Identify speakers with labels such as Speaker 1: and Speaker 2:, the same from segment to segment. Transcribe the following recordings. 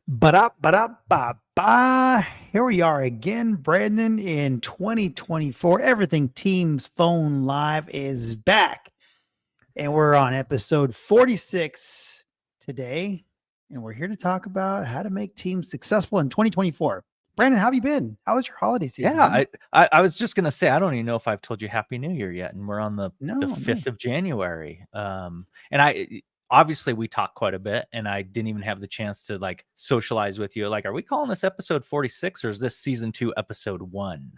Speaker 1: Ba-da-ba-da-ba-ba. Here we are again, Brandon, in 2024. Everything Teams Phone Live is back. And we're on episode 46 today. And we're here to talk about how to make teams successful in 2024. Brandon, how have you been? How was your holiday season,
Speaker 2: Yeah,
Speaker 1: man?
Speaker 2: I was just gonna say I don't even know if I've told you Happy New Year yet, and we're on the
Speaker 1: No.
Speaker 2: 5th of January. And obviously we talked quite a bit, and I didn't even have the chance to like socialize with you. Like, are we calling this episode 46 or is this season 2, episode 1?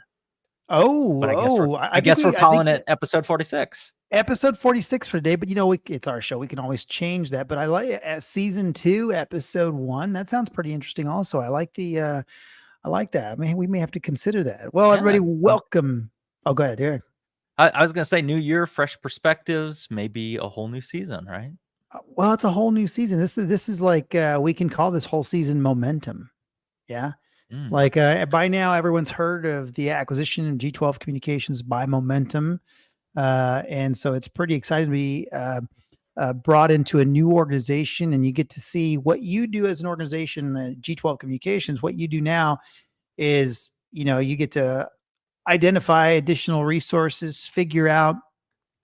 Speaker 2: But I guess we're
Speaker 1: I think
Speaker 2: calling it episode 46.
Speaker 1: episode 46 for today, but it's our show. We can always change that. But I like it as season 2, episode 1. That sounds pretty interesting. Also, I like that. I mean, we may have to consider that. Well, everybody,
Speaker 2: Yeah.
Speaker 1: welcome. Oh, go ahead, Eric.
Speaker 2: I was gonna say new year, fresh perspectives, maybe a whole new season, right?
Speaker 1: Well, it's a whole new season. This is like we can call this whole season momentum. Yeah.
Speaker 2: Mm.
Speaker 1: Like by now, everyone's heard of the acquisition of G12 Communications by Momentum. And so it's pretty exciting to be brought into a new organization, and you get to see what you do as an organization, G12 Communications. What you do now is, you get to identify additional resources, figure out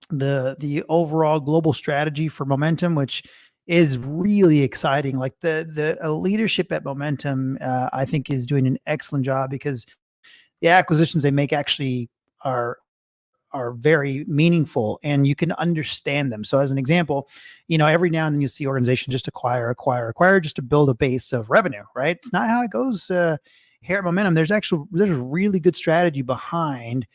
Speaker 1: the overall global strategy for Momentum, which is really exciting. Like the leadership at Momentum, I think is doing an excellent job because the acquisitions they make actually are very meaningful and you can understand them. So as an example, every now and then you see organizations just acquire just to build a base of revenue, right? It's not how it goes here at Momentum. There's really good strategy behind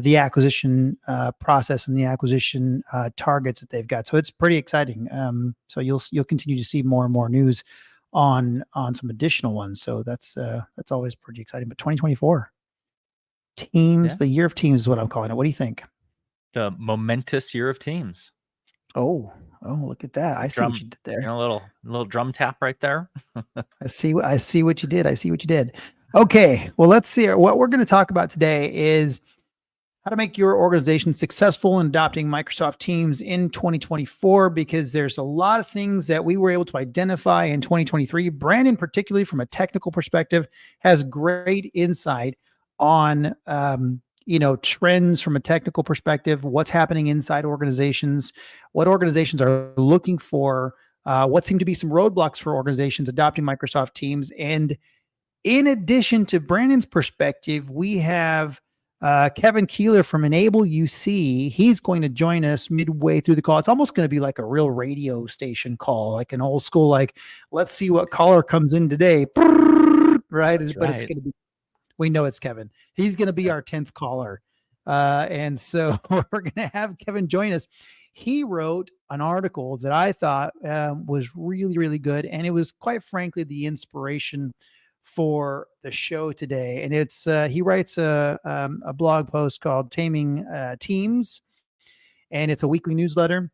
Speaker 1: the acquisition process and the acquisition targets that they've got. So it's pretty exciting. So you'll continue to see more and more news on some additional ones. So that's always pretty exciting. But 2024. Teams,
Speaker 2: Yeah.
Speaker 1: the year of teams is what I'm calling it. What do you think?
Speaker 2: The momentous year of teams.
Speaker 1: Oh, look at that. I see what you did there.
Speaker 2: A little drum tap right there.
Speaker 1: I see what you did. I see what you did. Okay. Well, let's see. What we're going to talk about today is how to make your organization successful in adopting Microsoft Teams in 2024, because there's a lot of things that we were able to identify in 2023. Brandon, particularly from a technical perspective, has great insight on trends from a technical perspective, what's happening inside organizations, what organizations are looking for, what seem to be some roadblocks for organizations adopting Microsoft Teams. And in addition to Brandon's perspective, we have Kevin Keeler from Enable UC. He's going to join us midway through the call. It's almost going to be like a real radio station call, like an old school, like, let's see what caller comes in today. Right.
Speaker 2: That's
Speaker 1: But it's
Speaker 2: right.
Speaker 1: going to be, we know it's Kevin. He's going to be our 10th caller. And so we're going to have Kevin join us. He wrote an article that I thought was really, really good. And it was quite frankly the inspiration for the show today. And it's he writes a blog post called Taming Teams. And it's a weekly newsletter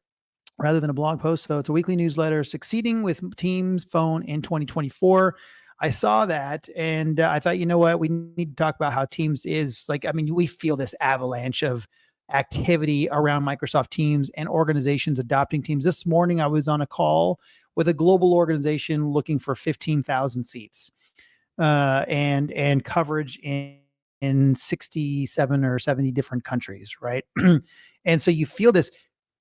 Speaker 1: rather than a blog post. So it's a weekly newsletter, Succeeding with Teams Phone in 2024. I saw that and I thought, you know what, we need to talk about how Teams is like, I mean, we feel this avalanche of activity around Microsoft Teams and organizations adopting Teams. This morning, I was on a call with a global organization looking for 15,000 seats and coverage in 67 or 70 different countries, right? And so you feel this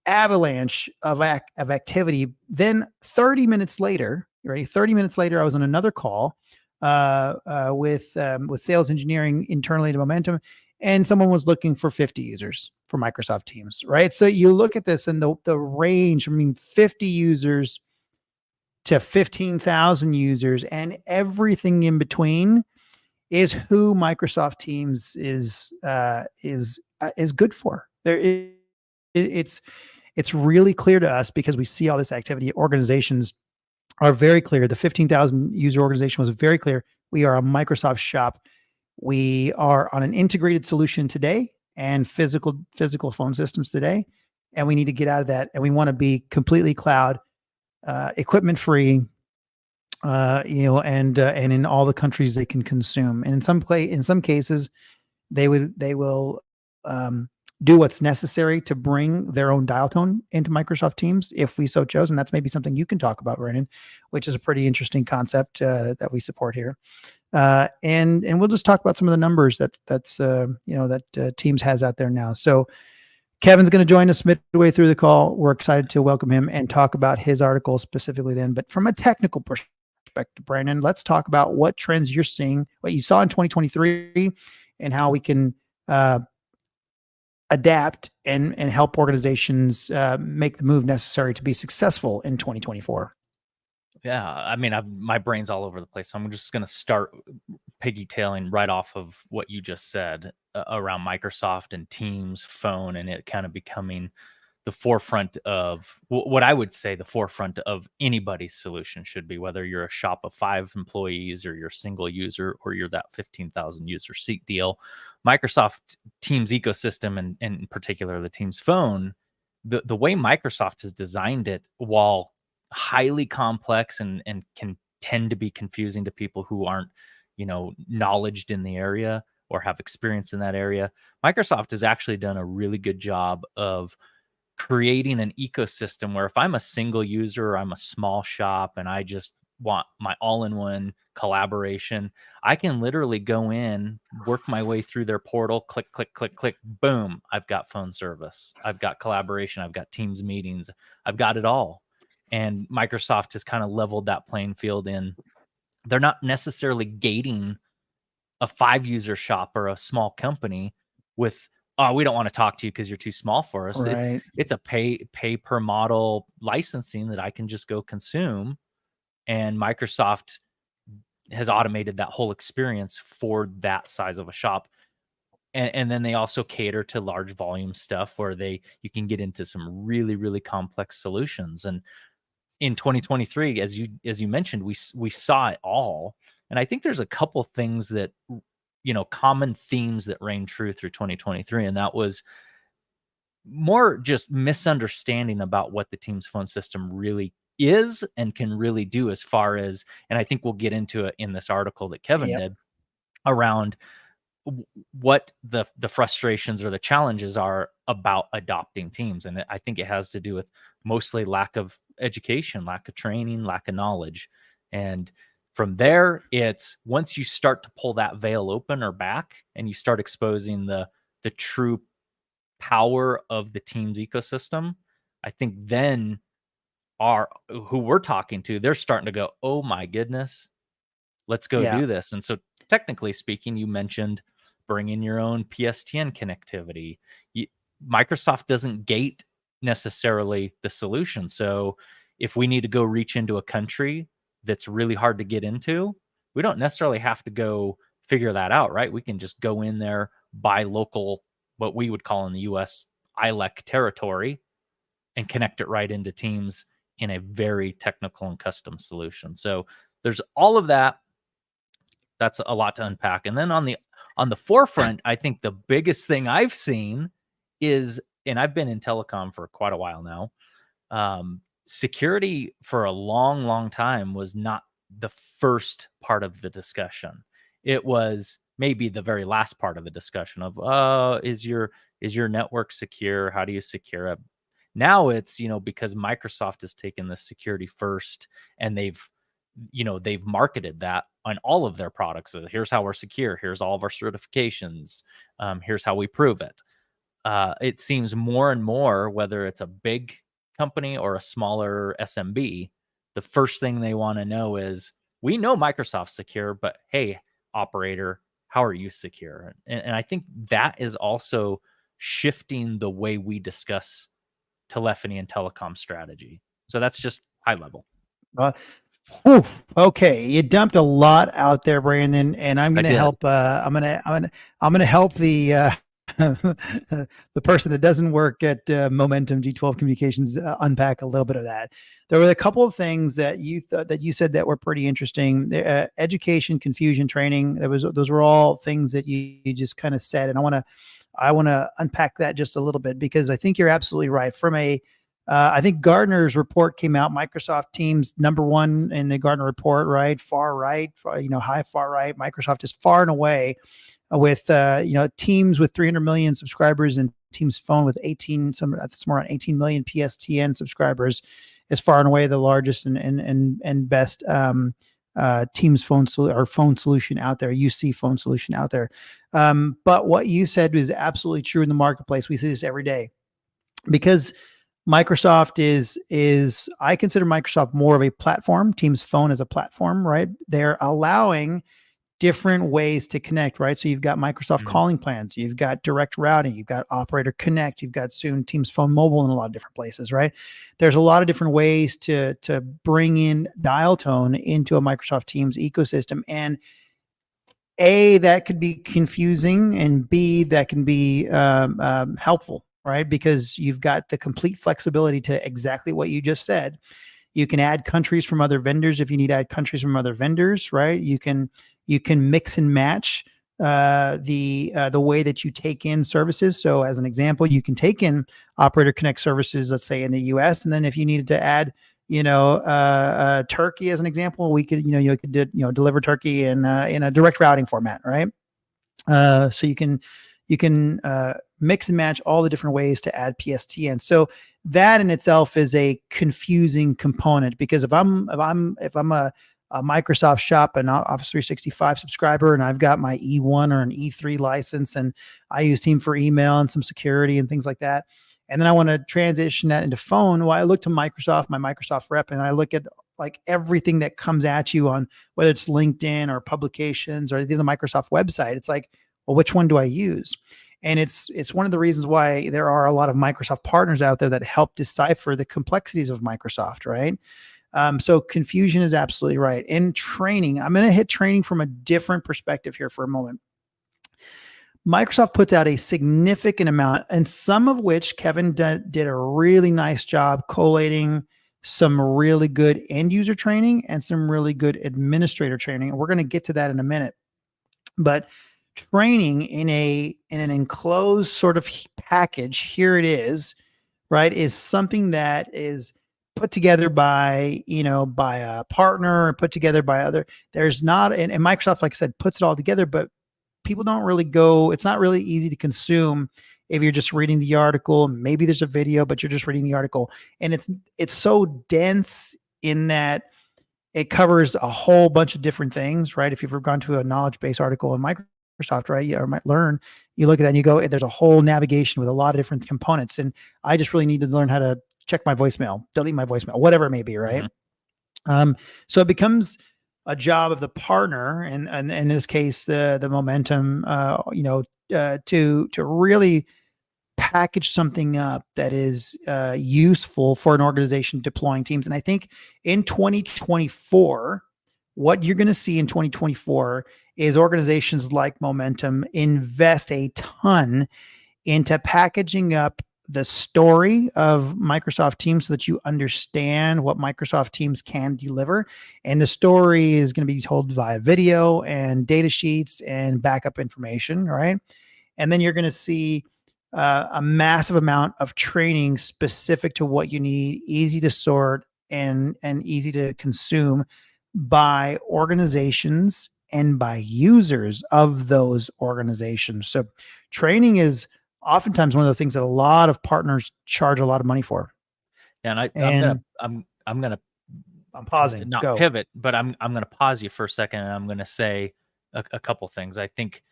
Speaker 1: avalanche of activity. Then 30 minutes later, ready? 30 minutes later, I was on another call with sales engineering internally to Momentum, and someone was looking for 50 users for Microsoft Teams, right? So you look at this and the range, I mean, 50 users to 15,000 users and everything in between is who Microsoft Teams is good for. It's really clear to us because we see all this activity. Organizations are very clear. The 15,000 user organization was very clear. We are a Microsoft shop. We are on an integrated solution today and physical phone systems today. And we need to get out of that. And we want to be completely cloud, equipment free, and in all the countries they can consume. And in some cases, they will do what's necessary to bring their own dial tone into Microsoft Teams if we so chose. And that's maybe something you can talk about, Brandon, which is a pretty interesting concept that we support here. And we'll just talk about some of the numbers that Teams has out there now. So Kevin's going to join us midway through the call. We're excited to welcome him and talk about his article specifically then. But from a technical perspective, Brandon, let's talk about what trends you're seeing, what you saw in 2023, and how we can adapt and help organizations make the move necessary to be successful in 2024.
Speaker 2: Yeah, I mean, my brain's all over the place. So I'm just going to start piggytailing right off of what you just said around Microsoft and Teams Phone, and it kind of becoming the forefront of what I would say the forefront of anybody's solution should be, whether you're a shop of 5 employees or you're a single user or you're that 15,000 user seat deal. Microsoft Teams ecosystem, and in particular the Teams Phone, the way Microsoft has designed it, while highly complex and can tend to be confusing to people who aren't, knowledged in the area or have experience in that area, Microsoft has actually done a really good job of creating an ecosystem where if I'm a single user or I'm a small shop and I just want my all-in-one collaboration, I can literally go in, work my way through their portal, click, click, click, click, boom, I've got phone service, I've got collaboration, I've got Teams meetings, I've got it all. And Microsoft has kind of leveled that playing field in. They're not necessarily gating a 5-user shop or a small company with, oh, we don't want to talk to you because you're too small for us.
Speaker 1: Right.
Speaker 2: It's a pay per model licensing that I can just go consume. And Microsoft has automated that whole experience for that size of a shop. And then they also cater to large volume stuff where you can get into some really, really complex solutions. And in 2023, as you mentioned, we saw it all. And I think there's a couple things that, common themes that reign true through 2023. And that was more just misunderstanding about what the Teams Phone system really is and can really do, as far as, and I think we'll get into it in this article that Kevin did around what the frustrations or the challenges are about adopting Teams. And I think it has to do with mostly lack of education, lack of training, lack of knowledge. And from there, it's once you start to pull that veil open or back and you start exposing the true power of the Teams ecosystem, I think then who we're talking to, they're starting to go, oh my goodness, let's go do this. And so technically speaking, you mentioned bringing your own PSTN connectivity. Microsoft doesn't gate necessarily the solution. So if we need to go reach into a country that's really hard to get into, we don't necessarily have to go figure that out, right? We can just go in there, buy local, what we would call in the US, ILEC territory, and connect it right into Teams in a very technical and custom solution. So there's all of that. That's a lot to unpack. And then on the forefront, I think the biggest thing I've seen is, and I've been in telecom for quite a while now, security for a long, long time was not the first part of the discussion. It was maybe the very last part of the discussion of, is your network secure? How do you secure it? Now it's, because Microsoft has taken this security first and they've marketed that on all of their products. So here's how we're secure. Here's all of our certifications. Here's how we prove it. It seems more and more, whether it's a big company or a smaller SMB, the first thing they want to know is, we know Microsoft's secure, but hey, operator, how are you secure? And I think that is also shifting the way we discuss telephony and telecom strategy. So that's just high level.
Speaker 1: Okay, you dumped a lot out there, Brandon, and I'm going to help. I'm going to help the the person that doesn't work at Momentum G12 Communications unpack a little bit of that. There were a couple of things that you said that were pretty interesting. Education, confusion, training. Those were all things that you just kind of said, and I want to unpack that just a little bit, because I think you're absolutely right. From I think Gartner's report came out, Microsoft Teams #1 in the Gartner report, right? Far right, high far right. Microsoft is far and away with Teams with 300 million subscribers and Teams Phone with 18, it's more around 18 million PSTN subscribers, is far and away the largest and best Teams phone phone solution out there, UC phone solution out there. But what you said is absolutely true in the marketplace. We see this every day because Microsoft is I consider Microsoft more of a platform. Teams Phone as a platform, right? They're allowing different ways to connect, right? So you've got Microsoft calling plans, you've got direct routing, you've got Operator Connect, you've got soon Teams Phone Mobile in a lot of different places, right? There's a lot of different ways to bring in dial tone into a Microsoft Teams ecosystem, and A, that could be confusing, and B, that can be helpful, right? Because you've got the complete flexibility to exactly what you just said. You can add countries from other vendors if you need to add countries from other vendors, right? You can mix and match the way that you take in services. So as an example, you can take in Operator Connect services, let's say in the US, and then if you needed to add Turkey as an example, we could you could deliver Turkey in a direct routing format, right? So you can mix and match all the different ways to add PSTN. So that in itself is a confusing component, because if I'm a Microsoft Shop and Office 365 subscriber, and I've got my E1 or an E3 license, and I use Team for email and some security and things like that, and then I want to transition that into phone, well, I look to Microsoft, my Microsoft rep, and I look at like everything that comes at you on whether it's LinkedIn or publications or the Microsoft website. It's like, well, which one do I use? And it's one of the reasons why there are a lot of Microsoft partners out there that help decipher the complexities of Microsoft, right? So confusion is absolutely right. And training, I'm going to hit training from a different perspective here for a moment. Microsoft puts out a significant amount, and some of which Kevin did a really nice job collating some really good end user training and some really good administrator training. And we're going to get to that in a minute. But training in an enclosed sort of package, here it is, right, is something that is put together by a partner, put together by other. There's not, and Microsoft, like I said, puts it all together, but people don't really go, it's not really easy to consume if you're just reading the article. Maybe there's a video, but you're just reading the article, and it's so dense in that it covers a whole bunch of different things, right? If you've ever gone to a knowledge-based article in Microsoft, right, or might learn, you look at that and you go, there's a whole navigation with a lot of different components, and I just really need to learn how to check my voicemail, delete my voicemail, whatever it may be, right? So it becomes a job of the partner, and in this case, the Momentum, to really package something up that is useful for an organization deploying Teams. And I think in 2024, what you're going to see in 2024 is organizations like Momentum invest a ton into packaging up the story of Microsoft Teams so that you understand what Microsoft Teams can deliver. And the story is going to be told via video and data sheets and backup information, right? And then you're going to see a massive amount of training specific to what you need, easy to sort and easy to consume by organizations and by users of those organizations. So training is oftentimes one of those things that a lot of partners charge a lot of money for.
Speaker 2: And I'm
Speaker 1: pausing.
Speaker 2: Not
Speaker 1: Go.
Speaker 2: pivot, but I'm gonna pause you for a second, and I'm gonna say a couple things. I think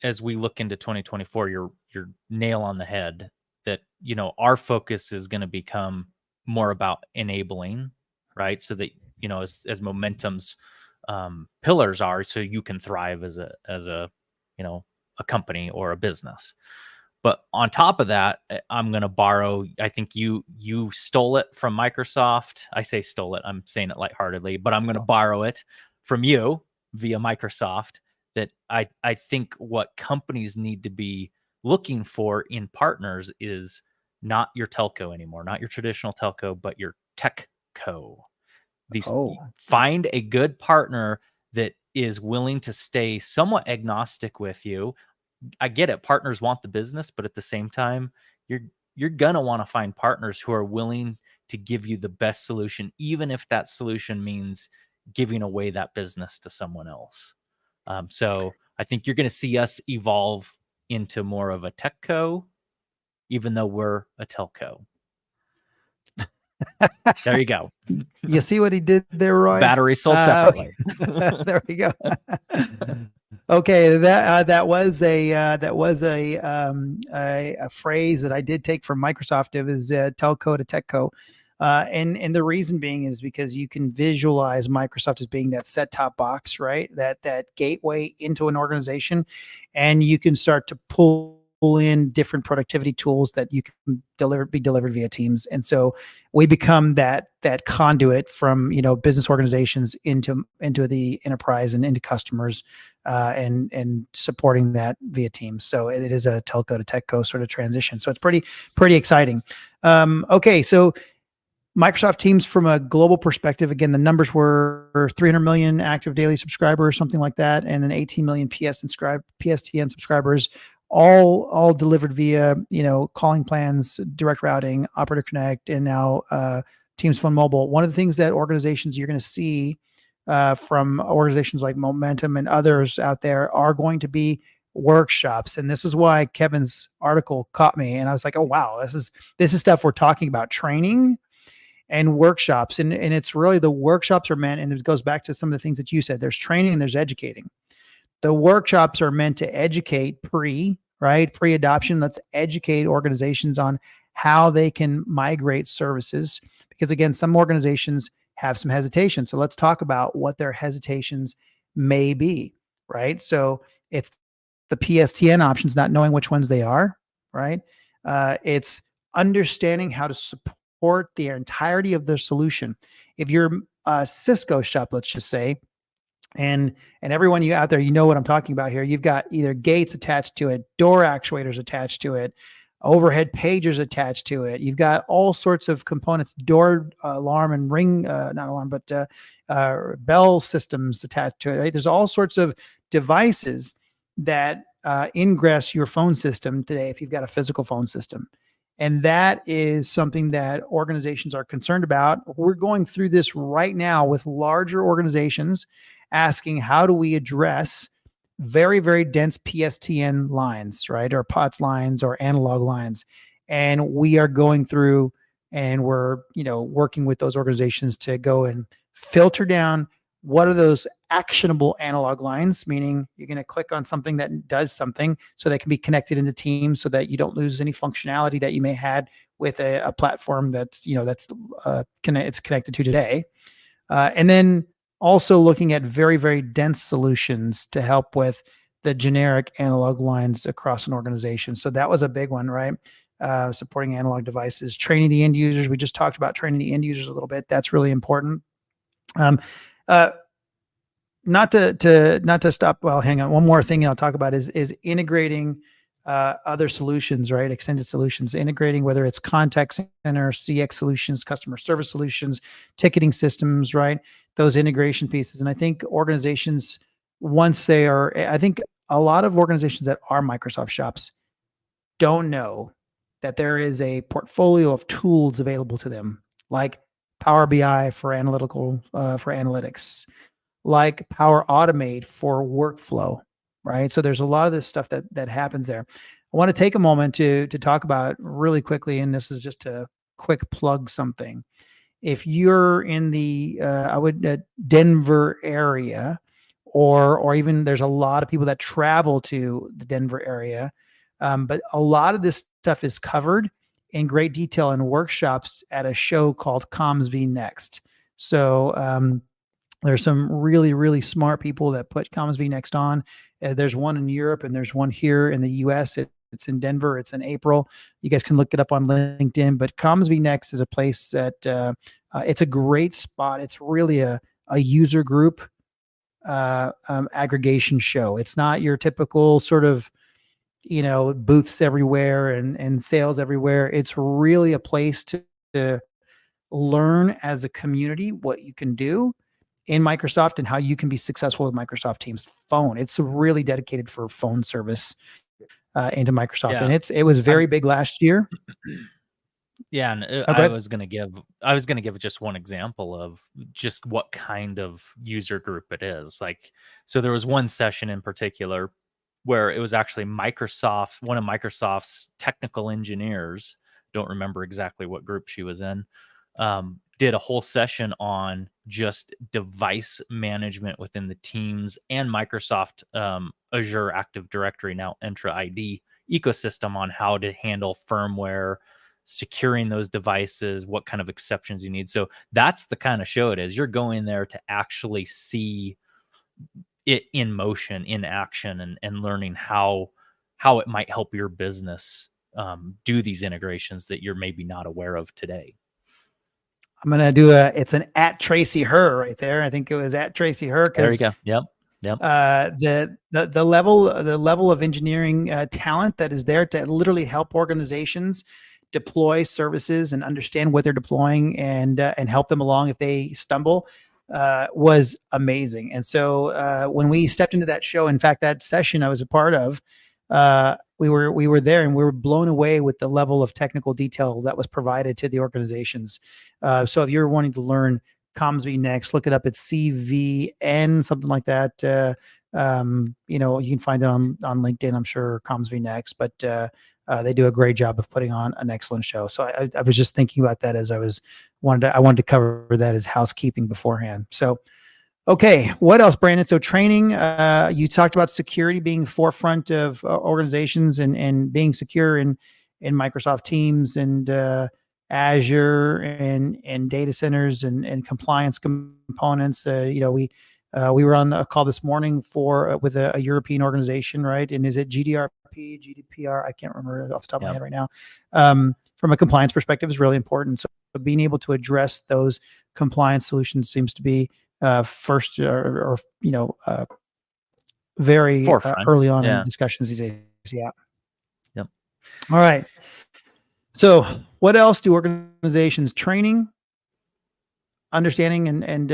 Speaker 2: as we look into 2024, you're nail on the head that our focus is going to become more about enabling, right? So that as Momentum's pillars are, so you can thrive as a company or a business. But on top of that, I'm going to borrow, I think you stole it from Microsoft. I say stole it, I'm saying it lightheartedly, but I'm going to borrow it from you via Microsoft, that I think what companies need to be looking for in partners is not your telco anymore, not your traditional telco, but your tech co. Find a good partner that is willing to stay somewhat agnostic with you. I get it. Partners want the business, but at the same time, you're gonna want to find partners who are willing to give you the best solution, even if that solution means giving away that business to someone else. So I think you're going to see us evolve into more of a tech co, even though we're a telco. There you go.
Speaker 1: You see what he did there, Roy?
Speaker 2: Battery sold separately.
Speaker 1: There we go. Okay, that was a phrase that I did take from Microsoft. It was telco to techco, and the reason being is because you can visualize Microsoft as being that set-top box, right? That gateway into an organization, and you can start to pull in different productivity tools that you can be delivered via Teams. And so we become that conduit from, business organizations into the enterprise and into customers, and supporting that via Teams. So it is a telco to techco sort of transition. So it's pretty exciting. Okay, so Microsoft Teams from a global perspective, again, the numbers were 300 million active daily subscribers, something like that, and then 18 million PSTN subscribers, all delivered via, calling plans, direct routing, Operator Connect, and now Teams Phone Mobile. One of the things that organizations you're going to see from organizations like Momentum and others out there are going to be workshops. And this is why Kevin's article caught me. And I was like, oh, wow, this is stuff we're talking about, training and workshops. And it's really, the workshops are meant, and it goes back to some of the things that you said, there's training and there's educating. The workshops are meant to educate pre-adoption. Let's educate organizations on how they can migrate services, because again, some organizations have some hesitation. So let's talk about what their hesitations may be, right? So it's the PSTN options, not knowing which ones they are, right? It's understanding how to support the entirety of their solution. If you're a Cisco shop, let's just say, and everyone you out there, you know what I'm talking about here. You've got either gates attached to it, door actuators attached to it, overhead pagers attached to it. You've got all sorts of components, door alarm and ring, not alarm, but bell systems attached to it. Right? There's all sorts of devices that ingress your phone system today if you've got a physical phone system. And that is something that organizations are concerned about. We're going through this right now with larger organizations asking, how do we address very, very dense PSTN lines, right? Or POTS lines or analog lines. And we are going through and we're, working with those organizations to go and filter down what are those actionable analog lines, meaning you're going to click on something that does something so that can be connected into Teams so that you don't lose any functionality that you may had with a platform that's, it's connected to today. And then also looking at very, very dense solutions to help with the generic analog lines across an organization. So that was a big one, right? Supporting analog devices, training the end users. We just talked about training the end users a little bit. That's really important. Not to stop. Well, hang on. One more thing I'll talk about is integrating other solutions, right? Extended solutions, integrating whether it's contact center, CX solutions, customer service solutions, ticketing systems, right? Those integration pieces. And I think organizations, I think a lot of organizations that are Microsoft shops don't know that there is a portfolio of tools available to them, like Power BI for analytics, like Power Automate for workflow, right? So there's a lot of this stuff that happens there. I want to take a moment to talk about really quickly, and this is just to quick plug something. If you're in the Denver area, or even there's a lot of people that travel to the Denver area, but a lot of this stuff is covered in great detail in workshops at a show called CommsV Next. So there's some really, really smart people that put CommsV Next on. There's one in Europe and there's one here in the US. It's in Denver. It's in April. You guys can look it up on LinkedIn. But CommsV Next is a place that it's a great spot. It's really a user group aggregation show. It's not your typical sort of booths everywhere and sales everywhere. It's really a place to learn as a community what you can do in Microsoft and how you can be successful with Microsoft Teams Phone. It's really dedicated for phone service into Microsoft. Yeah. And it was very big last year.
Speaker 2: Yeah, and
Speaker 1: Oh,
Speaker 2: I
Speaker 1: good.
Speaker 2: was gonna give just one example of just what kind of user group it is. Like, so there was one session in particular where it was actually one of Microsoft's technical engineers, don't remember exactly what group she was in, did a whole session on just device management within the Teams and Microsoft Azure Active Directory, now Entra ID ecosystem, on how to handle firmware, securing those devices, what kind of exceptions you need. So that's the kind of show it is. You're going there to actually see it in motion, in action, and learning how it might help your business do these integrations that you're maybe not aware of today.
Speaker 1: I'm gonna it's an at Tracy Her right there. I think it was at Tracy Her,
Speaker 2: There you
Speaker 1: because
Speaker 2: go. Yep. Yep.
Speaker 1: the level of engineering talent that is there to literally help organizations deploy services and understand what they're deploying, and help them along if they stumble, was amazing. And so when we stepped into that show, in fact, that session I was a part of, we were there and we were blown away with the level of technical detail that was provided to the organizations. So if you're wanting to learn Comms vNext, look it up. It's CVN, something like that. You can find it on LinkedIn, I'm sure, Comms vNext, but they do a great job of putting on an excellent show. So I was just thinking about that as I wanted to cover that as housekeeping beforehand. So, okay, what else, Brandon? So training, you talked about security being forefront of organizations, and being secure in Microsoft Teams and Azure and data centers and compliance components. We were on a call this morning with a European organization, right? And is it GDPR? I can't remember off the top of my head right now. From a compliance perspective, is really important. So being able to address those compliance solutions seems to be first, or very early on in discussions these days. Yeah.
Speaker 2: Yep.
Speaker 1: All right. So what else do organizations? Training, understanding, and end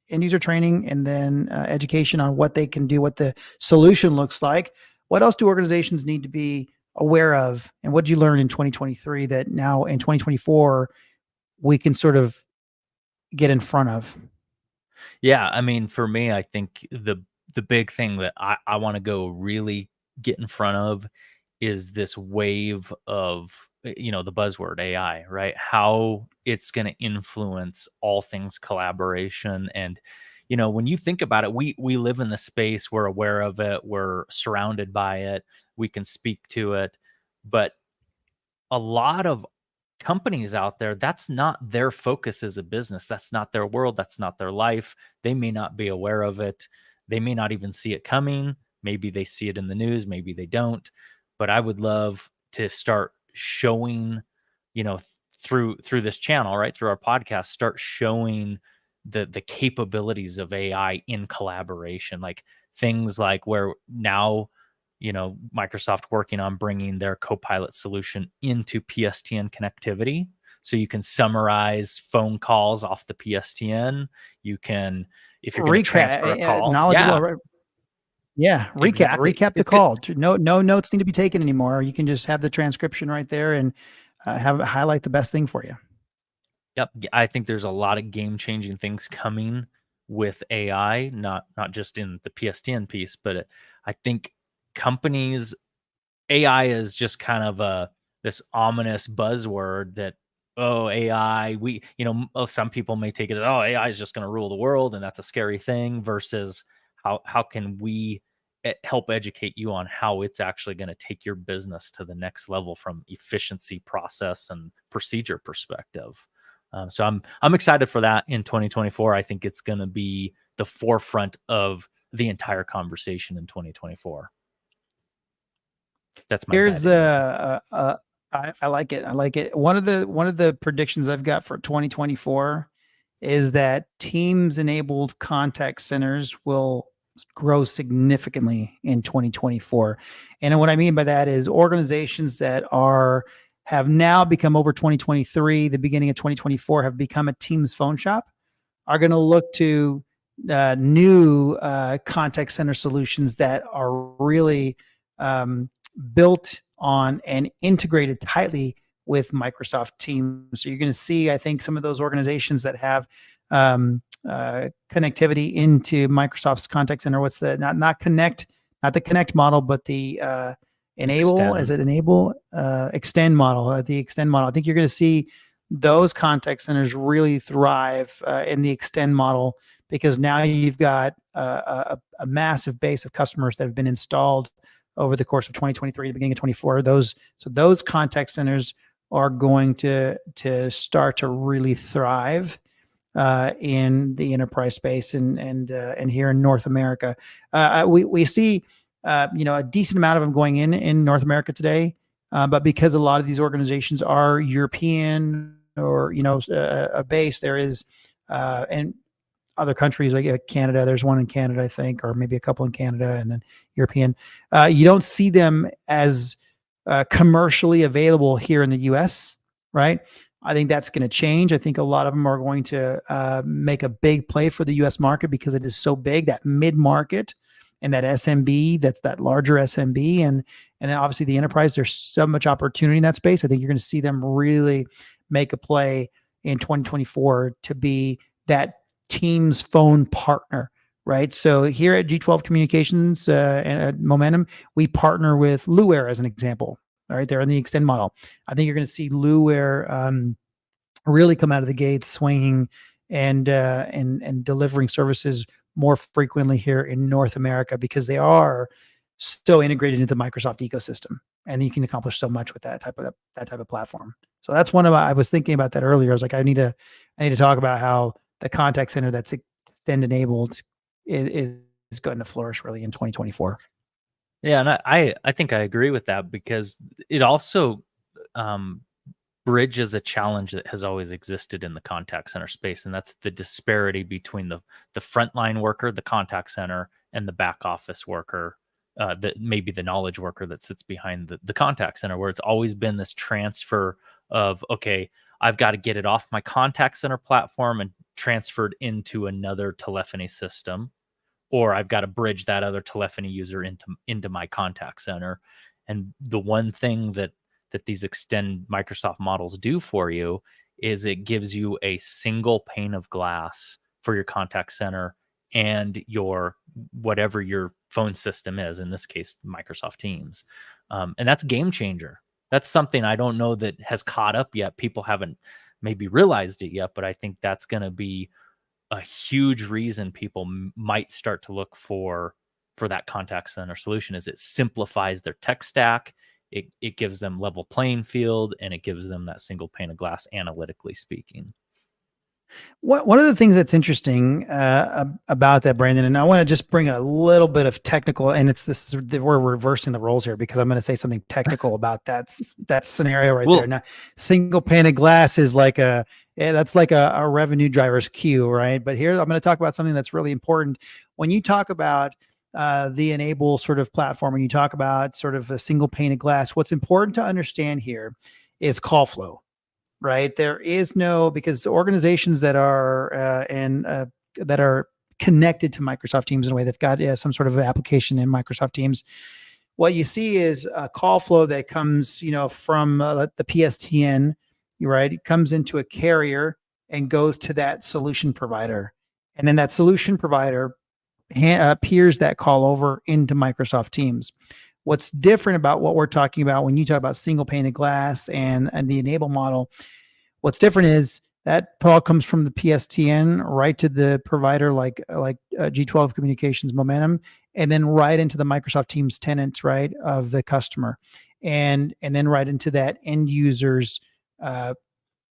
Speaker 1: user training, and then education on what they can do, what the solution looks like. What else do organizations need to be aware of? And what did you learn in 2023 that now in 2024 we can sort of get in front of?
Speaker 2: Yeah, I mean, for me, I think the big thing that I want to go really get in front of is this wave of the buzzword AI, right? How it's going to influence all things collaboration. And when you think about it, we live in the space, we're aware of it, we're surrounded by it, we can speak to it, but a lot of companies out there, that's not their focus as a business. That's not their world. That's not their life. They may not be aware of it. They may not even see it coming. Maybe they see it in the news. Maybe they don't. But I would love to start showing, through this channel, right, through our podcast, start showing the capabilities of AI in collaboration, like things like where now Microsoft working on bringing their Copilot solution into PSTN connectivity. So you can summarize phone calls off the PSTN. You can, if you're going to transfer a call.
Speaker 1: Knowledgeable. Yeah.
Speaker 2: Exactly.
Speaker 1: Recap the call. No notes need to be taken anymore. You can just have the transcription right there and have it highlight the best thing for you.
Speaker 2: Yep. I think there's a lot of game-changing things coming with AI, not just in the PSTN piece, but I think companies, AI is just kind of this ominous buzzword that, oh, AI, some people may take it as, oh, AI is just going to rule the world, and that's a scary thing, versus how can we help educate you on how it's actually going to take your business to the next level from efficiency, process, and procedure perspective. So I'm excited for that in 2024. I think it's going to be the forefront of the entire conversation in 2024. That's my
Speaker 1: Here's I like it. I like it. One of the predictions I've got for 2024 is that Teams enabled contact centers will grow significantly in 2024. And what I mean by that is organizations that have now become, over 2023, the beginning of 2024, have become a Teams phone shop, are going to look to new contact center solutions that are really built on and integrated tightly with Microsoft Teams. So you're going to see, I think, some of those organizations that have connectivity into Microsoft's contact center. What's the not the connect model, but the enable?
Speaker 2: Extend.
Speaker 1: Is it enable? Extend model. The extend model. I think you're going to see those contact centers really thrive in the extend model, because now you've got a massive base of customers that have been installed over the course of 2023, the beginning of 24. Those contact centers are going to start to really thrive in the enterprise space and here in North America. We see a decent amount of them going in North America today, but because a lot of these organizations are European or a base, there is and other countries like Canada. There's one in Canada, I think, or maybe a couple in Canada, and then European. You don't see them as commercially available here in the U.S., right? I think that's going to change. I think a lot of them are going to make a big play for the U.S. market because it is so big, that mid-market and that SMB, that's that larger SMB, and then obviously the enterprise. There's so much opportunity in that space. I think you're going to see them really make a play in 2024 to be that Teams phone partner, right? So here at G12 Communications and at Momentum, we partner with Luware as an example. All right, they're in the extend model. I think you're going to see Luware really come out of the gates swinging and delivering services more frequently here in North America, because they are so integrated into the Microsoft ecosystem, and you can accomplish so much with that type of platform. So that's one of I was thinking about that earlier. I was like, I need to talk about how the contact center that's extend enabled is going to flourish really in 2024.
Speaker 2: Yeah, and I think I agree with that, because it also bridges a challenge that has always existed in the contact center space, and that's the disparity between the frontline worker, the contact center, and the back office worker, that maybe the knowledge worker that sits behind the contact center, where it's always been this transfer of, okay, I've got to get it off my contact center platform and transferred into another telephony system, or I've got to bridge that other telephony user into my contact center. And the one thing that these extend Microsoft models do for you is it gives you a single pane of glass for your contact center and your whatever your phone system is, in this case Microsoft Teams. And that's a game changer. That's something I don't know that has caught up yet. People haven't maybe realized it yet, but I think that's going to be a huge reason people might start to look for that contact center solution. Is it simplifies their tech stack, it gives them level playing field, and it gives them that single pane of glass, analytically speaking.
Speaker 1: One of the things that's interesting about that, Brandon, and I want to just bring a little bit of technical, and we're reversing the roles here, because I'm going to say something technical about that scenario right there. Now, single pane of glass is like that's like a revenue driver's cue, right? But here I'm going to talk about something that's really important. When you talk about the enable sort of platform, and you talk about sort of a single pane of glass, what's important to understand here is call flow. Right. There is because organizations that are that are connected to Microsoft Teams in a way, they've got some sort of application in Microsoft Teams. What you see is a call flow that comes, from the PSTN, right? It comes into a carrier and goes to that solution provider. And then that solution provider peers that call over into Microsoft Teams. What's different about what we're talking about when you talk about single pane of glass and the enable model, what's different is that call comes from the PSTN right to the provider like G12 Communications Momentum, and then right into the Microsoft Teams tenant, right, of the customer, and then right into that end user's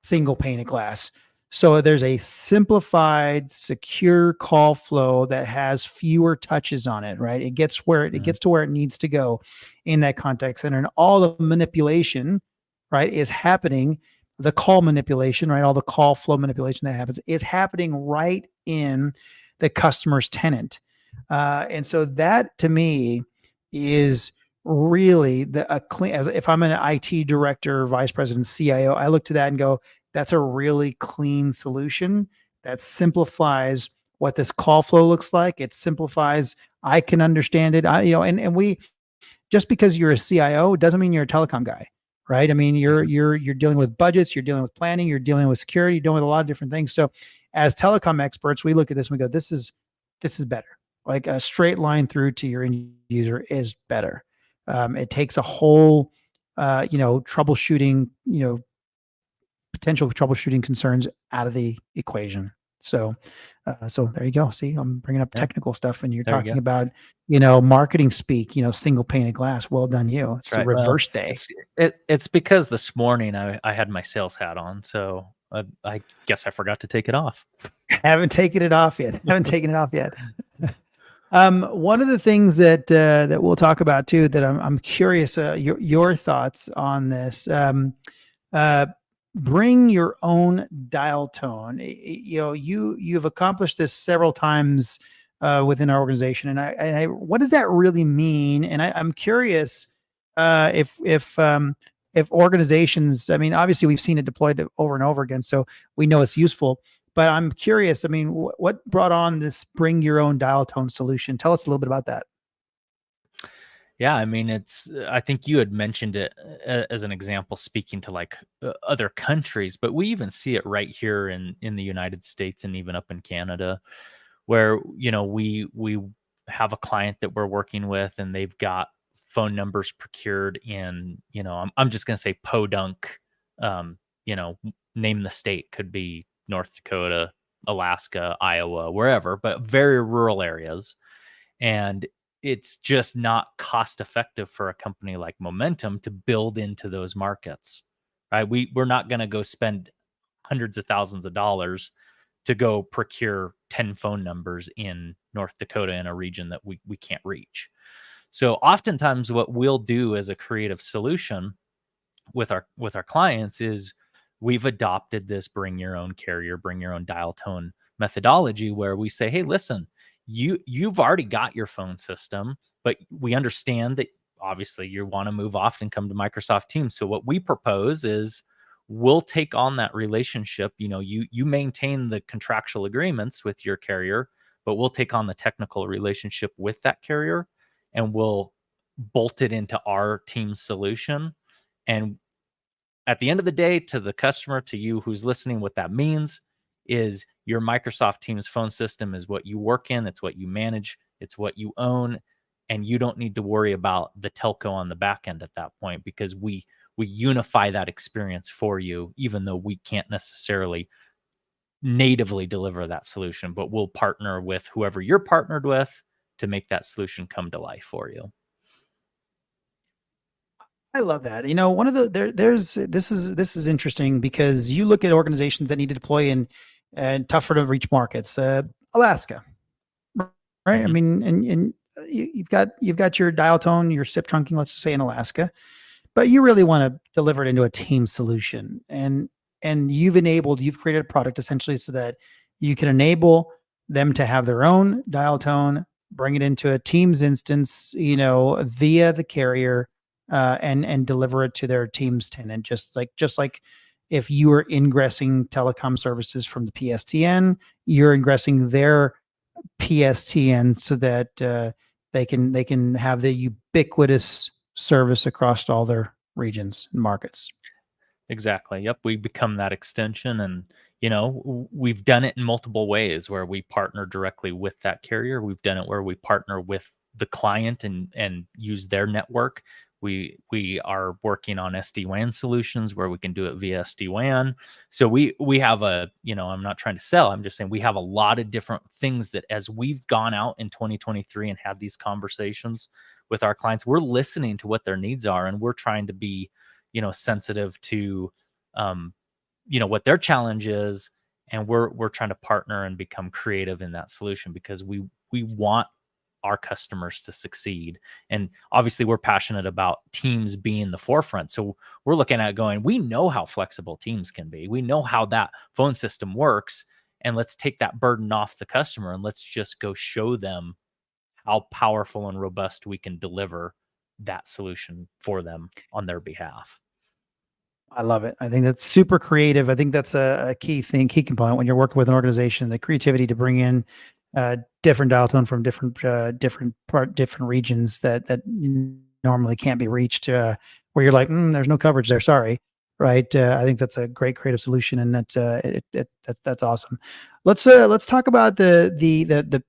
Speaker 1: single pane of glass. So there's a simplified, secure call flow that has fewer touches on it, right? It gets to where it needs to go in that contact center, and all the manipulation, right, is happening. The call manipulation, right? All the call flow manipulation that happens is happening right in the customer's tenant. And so that to me is really if I'm an IT director, vice president, CIO, I look to that and go, that's a really clean solution that simplifies what this call flow looks like. It simplifies, I can understand it. And we just because you're a CIO doesn't mean you're a telecom guy, right? I mean, you're dealing with budgets, you're dealing with planning, you're dealing with security, you're dealing with a lot of different things. So as telecom experts, we look at this and we go, this is better. Like a straight line through to your end user is better. It takes a whole troubleshooting, potential troubleshooting concerns out of the equation. So there you go. See, I'm bringing up technical stuff, and you're
Speaker 2: There you
Speaker 1: talking
Speaker 2: go.
Speaker 1: about, marketing speak, single pane of glass. Well done, you. It's
Speaker 2: That's
Speaker 1: a
Speaker 2: right. Well,
Speaker 1: reverse day.
Speaker 2: it's because this morning I had my sales hat on, so I guess I forgot to take it off.
Speaker 1: Haven't taken it off yet. One of the things that we'll talk about too, that I'm curious, your thoughts on this. Bring your own dial tone. You've accomplished this several times within our organization, and I what does that really mean? And I'm curious if organizations. I mean, obviously we've seen it deployed over and over again, so we know it's useful. But I'm curious. I mean, what brought on this bring your own dial tone solution? Tell us a little bit about that.
Speaker 2: Yeah, I mean, I think you had mentioned it as an example, speaking to like other countries, but we even see it right here in the United States and even up in Canada, where we have a client that we're working with, and they've got phone numbers procured in I'm just gonna say Podunk, name the state, could be North Dakota, Alaska, Iowa, wherever, but very rural areas. And it's just not cost effective for a company like Momentum to build into those markets, right? We're not going to go spend hundreds of thousands of dollars to go procure 10 phone numbers in North Dakota in a region that we can't reach. So oftentimes what we'll do as a creative solution with our clients is we've adopted this bring your own carrier, bring your own dial tone methodology, where we say, hey, listen, you've already got your phone system, but we understand that obviously you want to move off and come to Microsoft Teams. So what we propose is we'll take on that relationship. You maintain the contractual agreements with your carrier, but we'll take on the technical relationship with that carrier, and we'll bolt it into our team solution. And at the end of the day, to the customer, to you who's listening, what that means is your Microsoft Teams phone system is what you work in, it's what you manage, it's what you own, and you don't need to worry about the telco on the back end at that point, because we unify that experience for you, even though we can't necessarily natively deliver that solution, but we'll partner with whoever you're partnered with to make that solution come to life for you.
Speaker 1: I love that. One of the there's this is interesting, because you look at organizations that need to deploy in tougher to reach markets. Alaska, right? I
Speaker 2: Mhm.
Speaker 1: mean, and you've got your dial tone, your SIP trunking, let's just say in Alaska, but you really want to deliver it into a team solution, and you've created a product essentially so that you can enable them to have their own dial tone, bring it into a Teams instance, via the carrier, and deliver it to their Teams tenant, just like if you were ingressing telecom services from the PSTN, you're ingressing their PSTN so that they can have the ubiquitous service across all their regions and markets.
Speaker 2: Exactly. Yep. We become that extension. And, we've done it in multiple ways where we partner directly with that carrier. We've done it where we partner with the client and use their network. We are working on SD-WAN solutions where we can do it via SD-WAN. So we have I'm not trying to sell, I'm just saying we have a lot of different things that, as we've gone out in 2023 and had these conversations with our clients, we're listening to what their needs are, and we're trying to be sensitive to what their challenge is, and we're trying to partner and become creative in that solution, because we want our customers to succeed. And obviously we're passionate about Teams being the forefront, so we're looking at going, we know how flexible Teams can be, we know how that phone system works, and let's take that burden off the customer, and let's just go show them how powerful and robust we can deliver that solution for them on their behalf.
Speaker 1: I love it. I think that's super creative. I think that's a key component when you're working with an organization, the creativity to bring in different dial tone from different regions that normally can't be reached, where you're like, there's no coverage there. Sorry. Right. I think that's a great creative solution, and that's awesome. Let's talk about the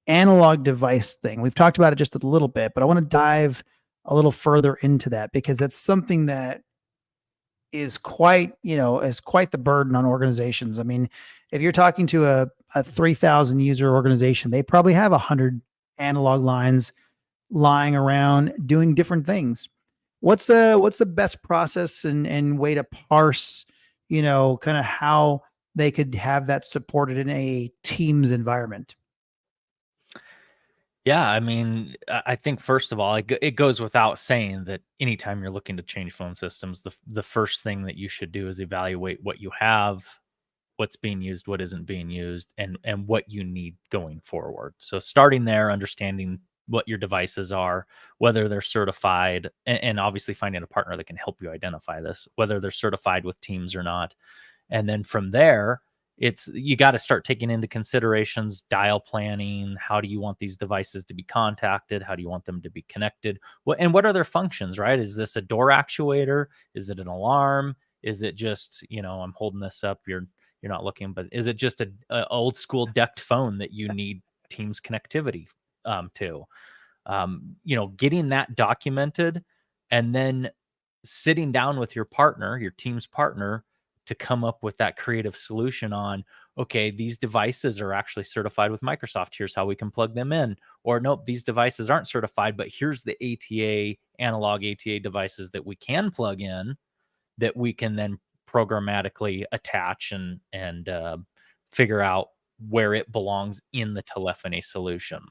Speaker 1: analog device thing. We've talked about it just a little bit, but I want to dive a little further into that, because that's something that is quite the burden on organizations. I mean, if you're talking to a 3,000 user organization, they probably have 100 analog lines lying around doing different things. What's the best process and way to parse, kind of how they could have that supported in a Teams environment?
Speaker 2: Yeah, I mean, I think first of all, it goes without saying that anytime you're looking to change phone systems, the first thing that you should do is evaluate what you have, what's being used, what isn't being used, and what you need going forward. So starting there, understanding what your devices are, whether they're certified, and obviously finding a partner that can help you identify this, whether they're certified with Teams or not. And then from there, you got to start taking into considerations dial planning. How do you want these devices to be contacted? How do you want them to be connected? What are their functions, right? Is this a door actuator? Is it an alarm? Is it just, I'm holding this up, you're not looking, but is it just a old school decked phone that you need Teams connectivity to? Getting that documented, and then sitting down with your partner, your Teams partner, to come up with that creative solution on, okay, these devices are actually certified with Microsoft. Here's how we can plug them in. Or nope, these devices aren't certified, but here's the analog ATA devices that we can plug in, that we can then programmatically attach and figure out where it belongs in the telephony solution.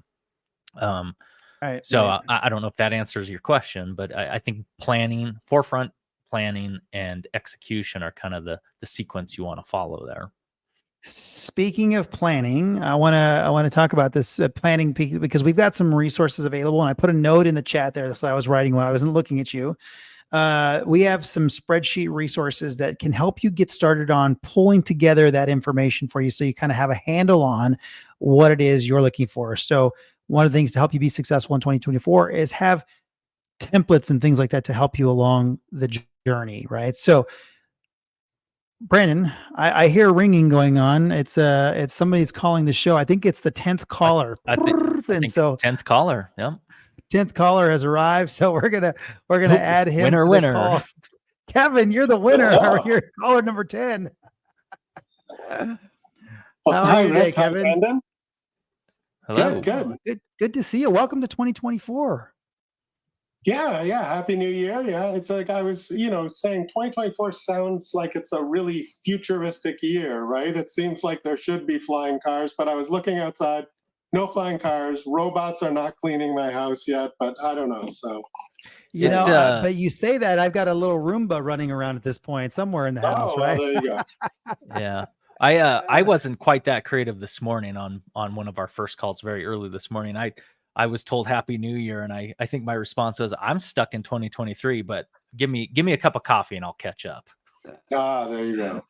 Speaker 1: Right.
Speaker 2: So I don't know if that answers your question, but I think forefront planning and execution are kind of the sequence you want to follow there.
Speaker 1: Speaking of planning, I want to talk about this planning piece, because we've got some resources available, and I put a note in the chat there. So I was writing while I wasn't looking at you. We have some spreadsheet resources that can help you get started on pulling together that information for you, so you kind of have a handle on what it is you're looking for. So one of the things to help you be successful in 2024 is have templates and things like that to help you along the journey, right? So Brandon, I hear ringing going on. It's somebody's calling the show. I think it's the 10th caller.
Speaker 2: I think so 10th caller. Yep.
Speaker 1: 10th caller has arrived. So we're gonna add him to the call. Kevin, you're the winner.
Speaker 3: Oh.
Speaker 1: You're caller number 10.
Speaker 3: Well,
Speaker 1: How are you today, Kevin?
Speaker 3: Brandon.
Speaker 2: Hello.
Speaker 1: Good to see you. Welcome to 2024.
Speaker 3: Yeah. Happy New Year. Yeah. It's like I was, saying 2024 sounds like it's a really futuristic year, right? It seems like there should be flying cars, but I was looking outside, no flying cars. Robots are not cleaning my house yet, but I don't know. So,
Speaker 1: but you say that, I've got a little Roomba running around at this point somewhere in the house, right?
Speaker 3: Well, there you go.
Speaker 2: Yeah. I wasn't quite that creative this morning on one of our first calls very early this morning. I was told Happy New Year, and I think my response was, I'm stuck in 2023, but give me a cup of coffee and I'll catch up.
Speaker 3: There you go.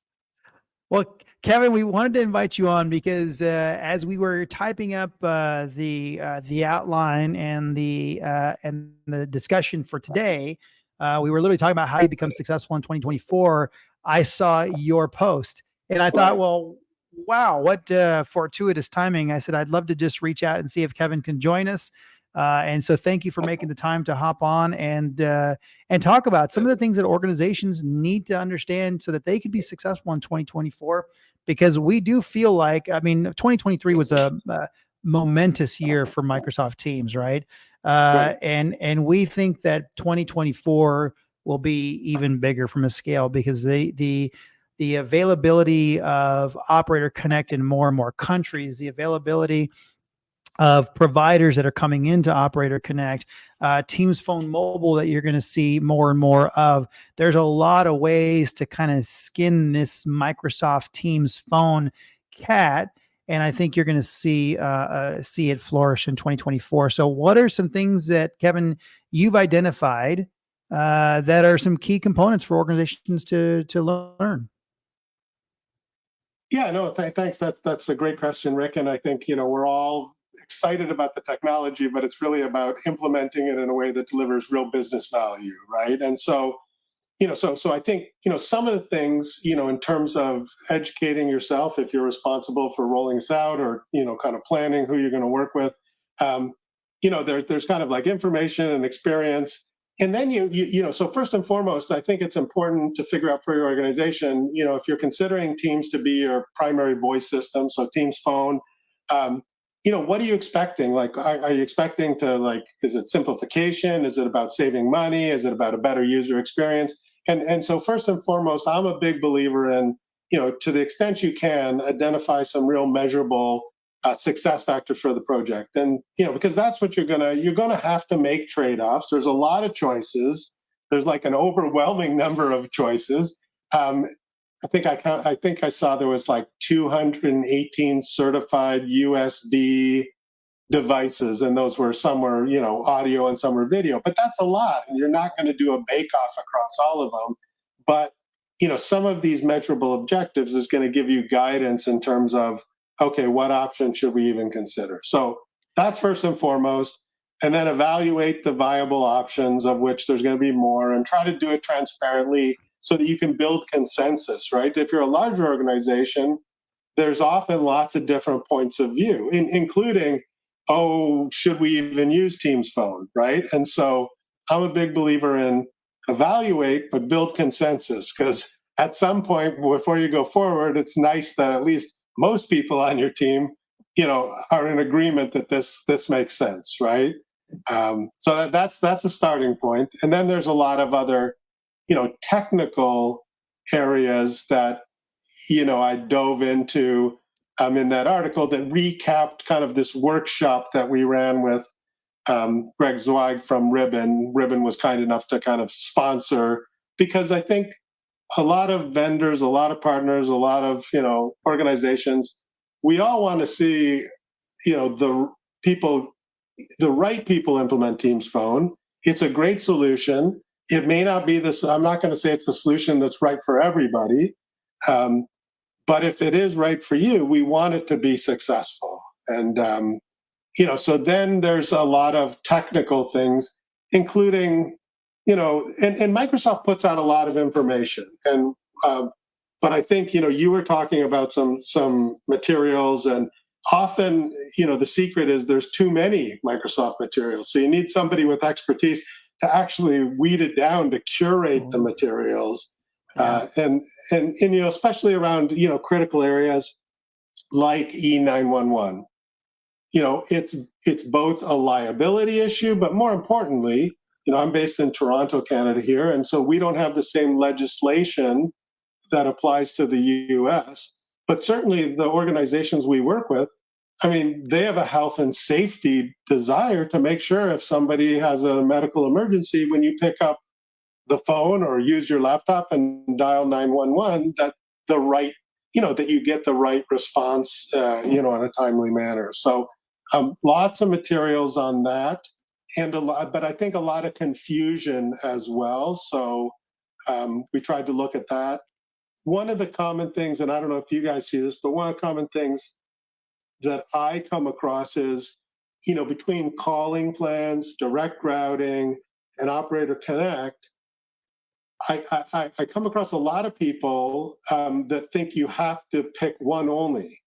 Speaker 1: Well, Kevin, we wanted to invite you on because as we were typing up the outline and the discussion for today, we were literally talking about how you become successful in 2024. I saw your post, and I thought, well, wow, what fortuitous timing. I said, I'd love to just reach out and see if Kevin can join us. And so thank you for making the time to hop on and talk about some of the things that organizations need to understand so that they can be successful in 2024, because we do feel like, 2023 was a momentous year for Microsoft Teams, right?
Speaker 3: Right.
Speaker 1: And we think that 2024 will be even bigger from a scale, because the availability of Operator Connect in more and more countries, the availability of providers that are coming into Operator Connect, Teams Phone Mobile that you're going to see more and more of. There's a lot of ways to kind of skin this Microsoft Teams phone cat, and I think you're going to see it flourish in 2024. So what are some things that, Kevin, you've identified that are some key components for organizations to learn?
Speaker 3: Yeah, no, thanks. That's a great question, Rick. And I think, we're all excited about the technology, but it's really about implementing it in a way that delivers real business value, right? And so, so I think, some of the things, in terms of educating yourself, if you're responsible for rolling this out or, kind of planning who you're going to work with, there's kind of like information and experience. And then so first and foremost, I think it's important to figure out for your organization, if you're considering Teams to be your primary voice system, so Teams Phone, what are you expecting? Like, are you expecting to is it simplification? Is it about saving money? Is it about a better user experience? And so first and foremost, I'm a big believer in, to the extent you can, identify some real measurable success factors for the project. And, because that's what you're gonna have to make trade-offs. There's a lot of choices. There's like an overwhelming number of choices. I think I saw there was like 218 certified USB devices, and those were some were audio and some were video, but that's a lot, and you're not going to do a bake-off across all of them. But some of these measurable objectives is going to give you guidance in terms of, okay, what option should we even consider? So that's first and foremost, and then evaluate the viable options, of which there's going to be more, and try to do it transparently so that you can build consensus, right? If you're a larger organization, there's often lots of different points of view, including, oh, should we even use Teams Phone, right? And so I'm a big believer in evaluate, but build consensus, because at some point before you go forward, it's nice that at least most people on your team, are in agreement that this makes sense, right? So that's a starting point. And then there's a lot of other, technical areas that, I dove into in that article that recapped kind of this workshop that we ran with Greg Zweig from Ribbon. Ribbon was kind enough to kind of sponsor, because I think a lot of vendors, a lot of partners, a lot of, organizations, we all want to see, the right people implement Teams Phone. It's a great solution. It may not be this, I'm not going to say it's the solution that's right for everybody. But if it is right for you, we want it to be successful. And, so then there's a lot of technical things, including, and Microsoft puts out a lot of information. And, but I think, you were talking about some materials, and often, the secret is there's too many Microsoft materials. So you need somebody with expertise to actually weed it down, to curate the materials. And especially around, critical areas like E911, it's both a liability issue, but more importantly, I'm based in Toronto, Canada here. And so we don't have the same legislation that applies to the US, but certainly the organizations we work with, they have a health and safety desire to make sure if somebody has a medical emergency, when you pick up the phone or use your laptop and dial 911, that the right, that you get the right response, in a timely manner. So lots of materials on that, and but I think a lot of confusion as well. So we tried to look at that. One of the common things, and I don't know if you guys see this, but one of the common things that I come across is, between calling plans, direct routing, and Operator Connect, I come across a lot of people that think you have to pick one only,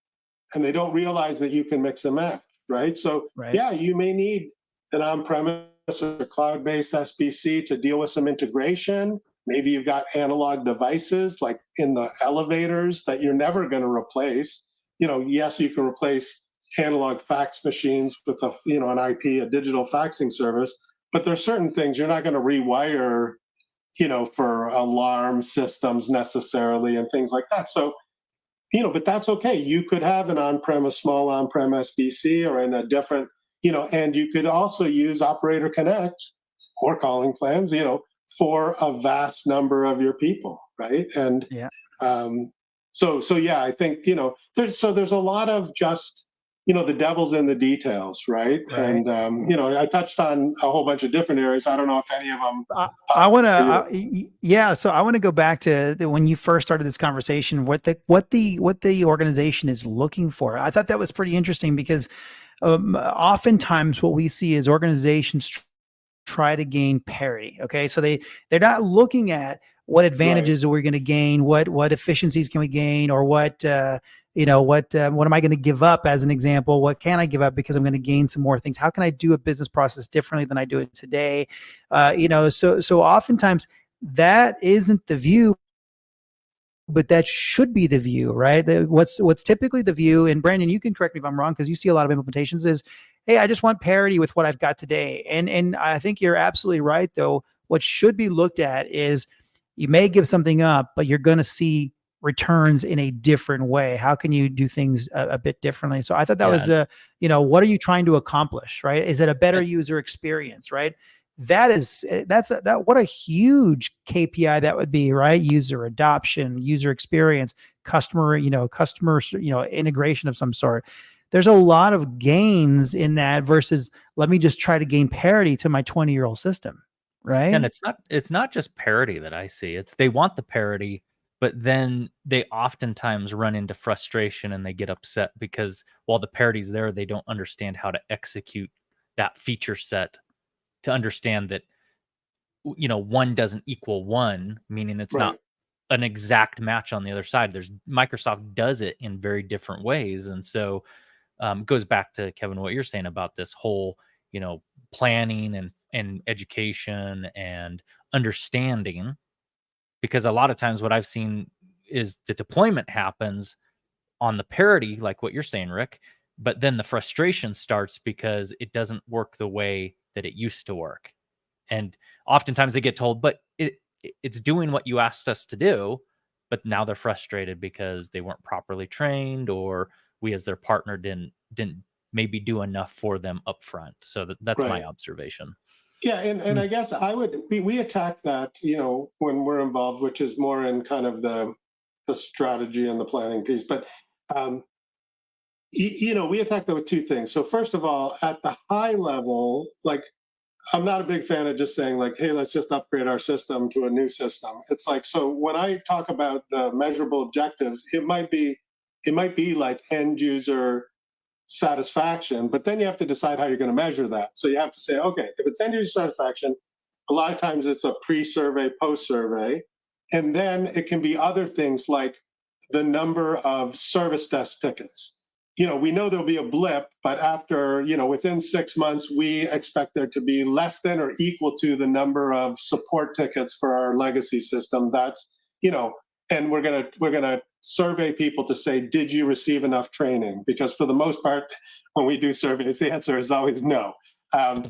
Speaker 3: and they don't realize that you can mix and match, right? So yeah, you may need an on-premise or cloud-based SBC to deal with some integration. Maybe you've got analog devices like in the elevators that you're never going to replace. Yes, you can replace analog fax machines with an IP, a digital faxing service, but there are certain things you're not going to rewire, for alarm systems necessarily and things like that. So, but that's okay. You could have an on-premise, small on-prem SBC, or in a different, and you could also use Operator Connect or calling plans, for a vast number of your people, right? And so yeah, I think there's a lot of just the devil's in the details, right? And I touched on a whole bunch of different areas. I don't know if any of them.
Speaker 1: I want to, so I want to go back to when you first started this conversation. What the organization is looking for. I thought that was pretty interesting, because oftentimes what we see is organizations try to gain parity. Okay, so they're not looking at what advantages are we going to gain, what efficiencies can we gain, or what what am I going to give up? As an example, what can I give up because I'm going to gain some more things? How can I do a business process differently than I do it today? So oftentimes that isn't the view, but that should be the view, right? What's typically the view, and Brandon, you can correct me if I'm wrong because you see a lot of implementations, is, hey, I just want parity with what I've got today. And I think you're absolutely right, though. What should be looked at is you may give something up, but you're going to see returns in a different way. How can you do things a bit differently? So I thought that was what are you trying to accomplish, right? Is it a better user experience, right? What a huge KPI that would be, right? User adoption, user experience, customer integration of some sort. There's a lot of gains in that versus let me just try to gain parity to my 20-year-old system, right?
Speaker 2: And it's not just parity that I see. It's they want the parity, but then they oftentimes run into frustration and they get upset because while the parity's there, they don't understand how to execute that feature set to understand that one doesn't equal one, meaning it's not an exact match on the other side. Microsoft does it in very different ways. And so it goes back to, Kevin, what you're saying about this whole, planning and education and understanding, because a lot of times what I've seen is the deployment happens on the parity, like what you're saying, Rick, but then the frustration starts because it doesn't work the way that it used to work. And oftentimes they get told, but it's doing what you asked us to do, but now they're frustrated because they weren't properly trained, or we as their partner didn't maybe do enough for them up front. So that's my observation.
Speaker 3: Yeah, and I guess we attack that, when we're involved, which is more in kind of the strategy and the planning piece. But we attack that with two things. So first of all, at the high level, like, I'm not a big fan of just saying like, hey, let's just upgrade our system to a new system. It's like, so when I talk about the measurable objectives, it might be like end user satisfaction, but then you have to decide how you're going to measure that. So you have to say, okay, if it's end user satisfaction, a lot of times it's a pre-survey, post-survey, and then it can be other things like the number of service desk tickets. We know there'll be a blip, but after, within 6 months, we expect there to be less than or equal to the number of support tickets for our legacy system. That's, and we're gonna survey people to say, did you receive enough training? Because for the most part, when we do surveys, the answer is always no. But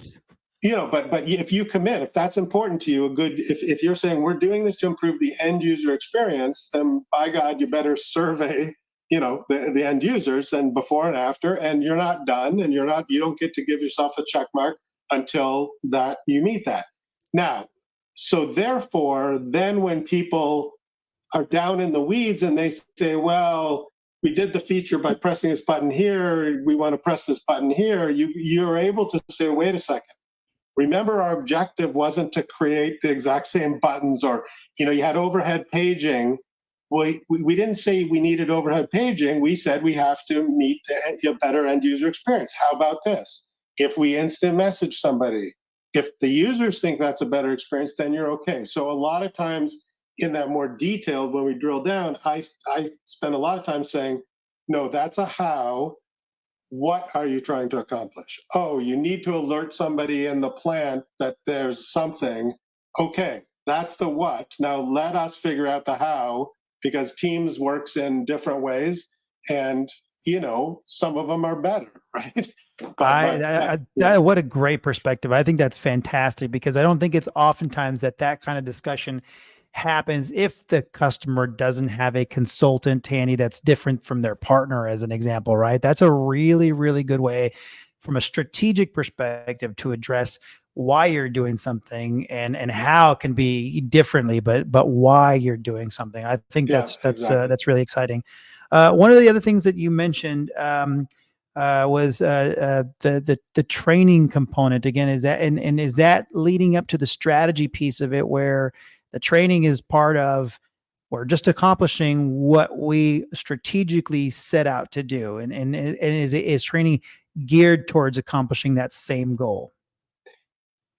Speaker 3: if you commit, if that's important to you, if you're saying we're doing this to improve the end user experience, then by God, you better survey the end users and before and after, and you're not done, and you don't get to give yourself a check mark until that you meet that. Now, so therefore, then when people are down in the weeds and they say, well, we did the feature by pressing this button here, we want to press this button here, you're able to say, wait a second. Remember, our objective wasn't to create the exact same buttons, or, you had overhead paging. Well, we didn't say we needed overhead paging. We said we have to meet a better end user experience. How about this? If we instant message somebody, if the users think that's a better experience, then you're okay. So a lot of times in that more detailed, when we drill down, I spend a lot of time saying, no, that's a how. What are you trying to accomplish? Oh, you need to alert somebody in the plant that there's something. Okay, that's the what. Now let us figure out the how, because Teams works in different ways, and some of them are better, right?
Speaker 1: What a great perspective. I think that's fantastic, because I don't think it's oftentimes that kind of discussion happens if the customer doesn't have a consultant, Tanny, that's different from their partner, as an example, right? That's a really, really good way from a strategic perspective to address why you're doing something and how it can be differently, but why you're doing something. I think that's really exciting. One of the other things that you mentioned was the training component. Again, is that and is that leading up to the strategy piece of it, where the training is part of, we're just accomplishing what we strategically set out to do, and is training geared towards accomplishing that same goal?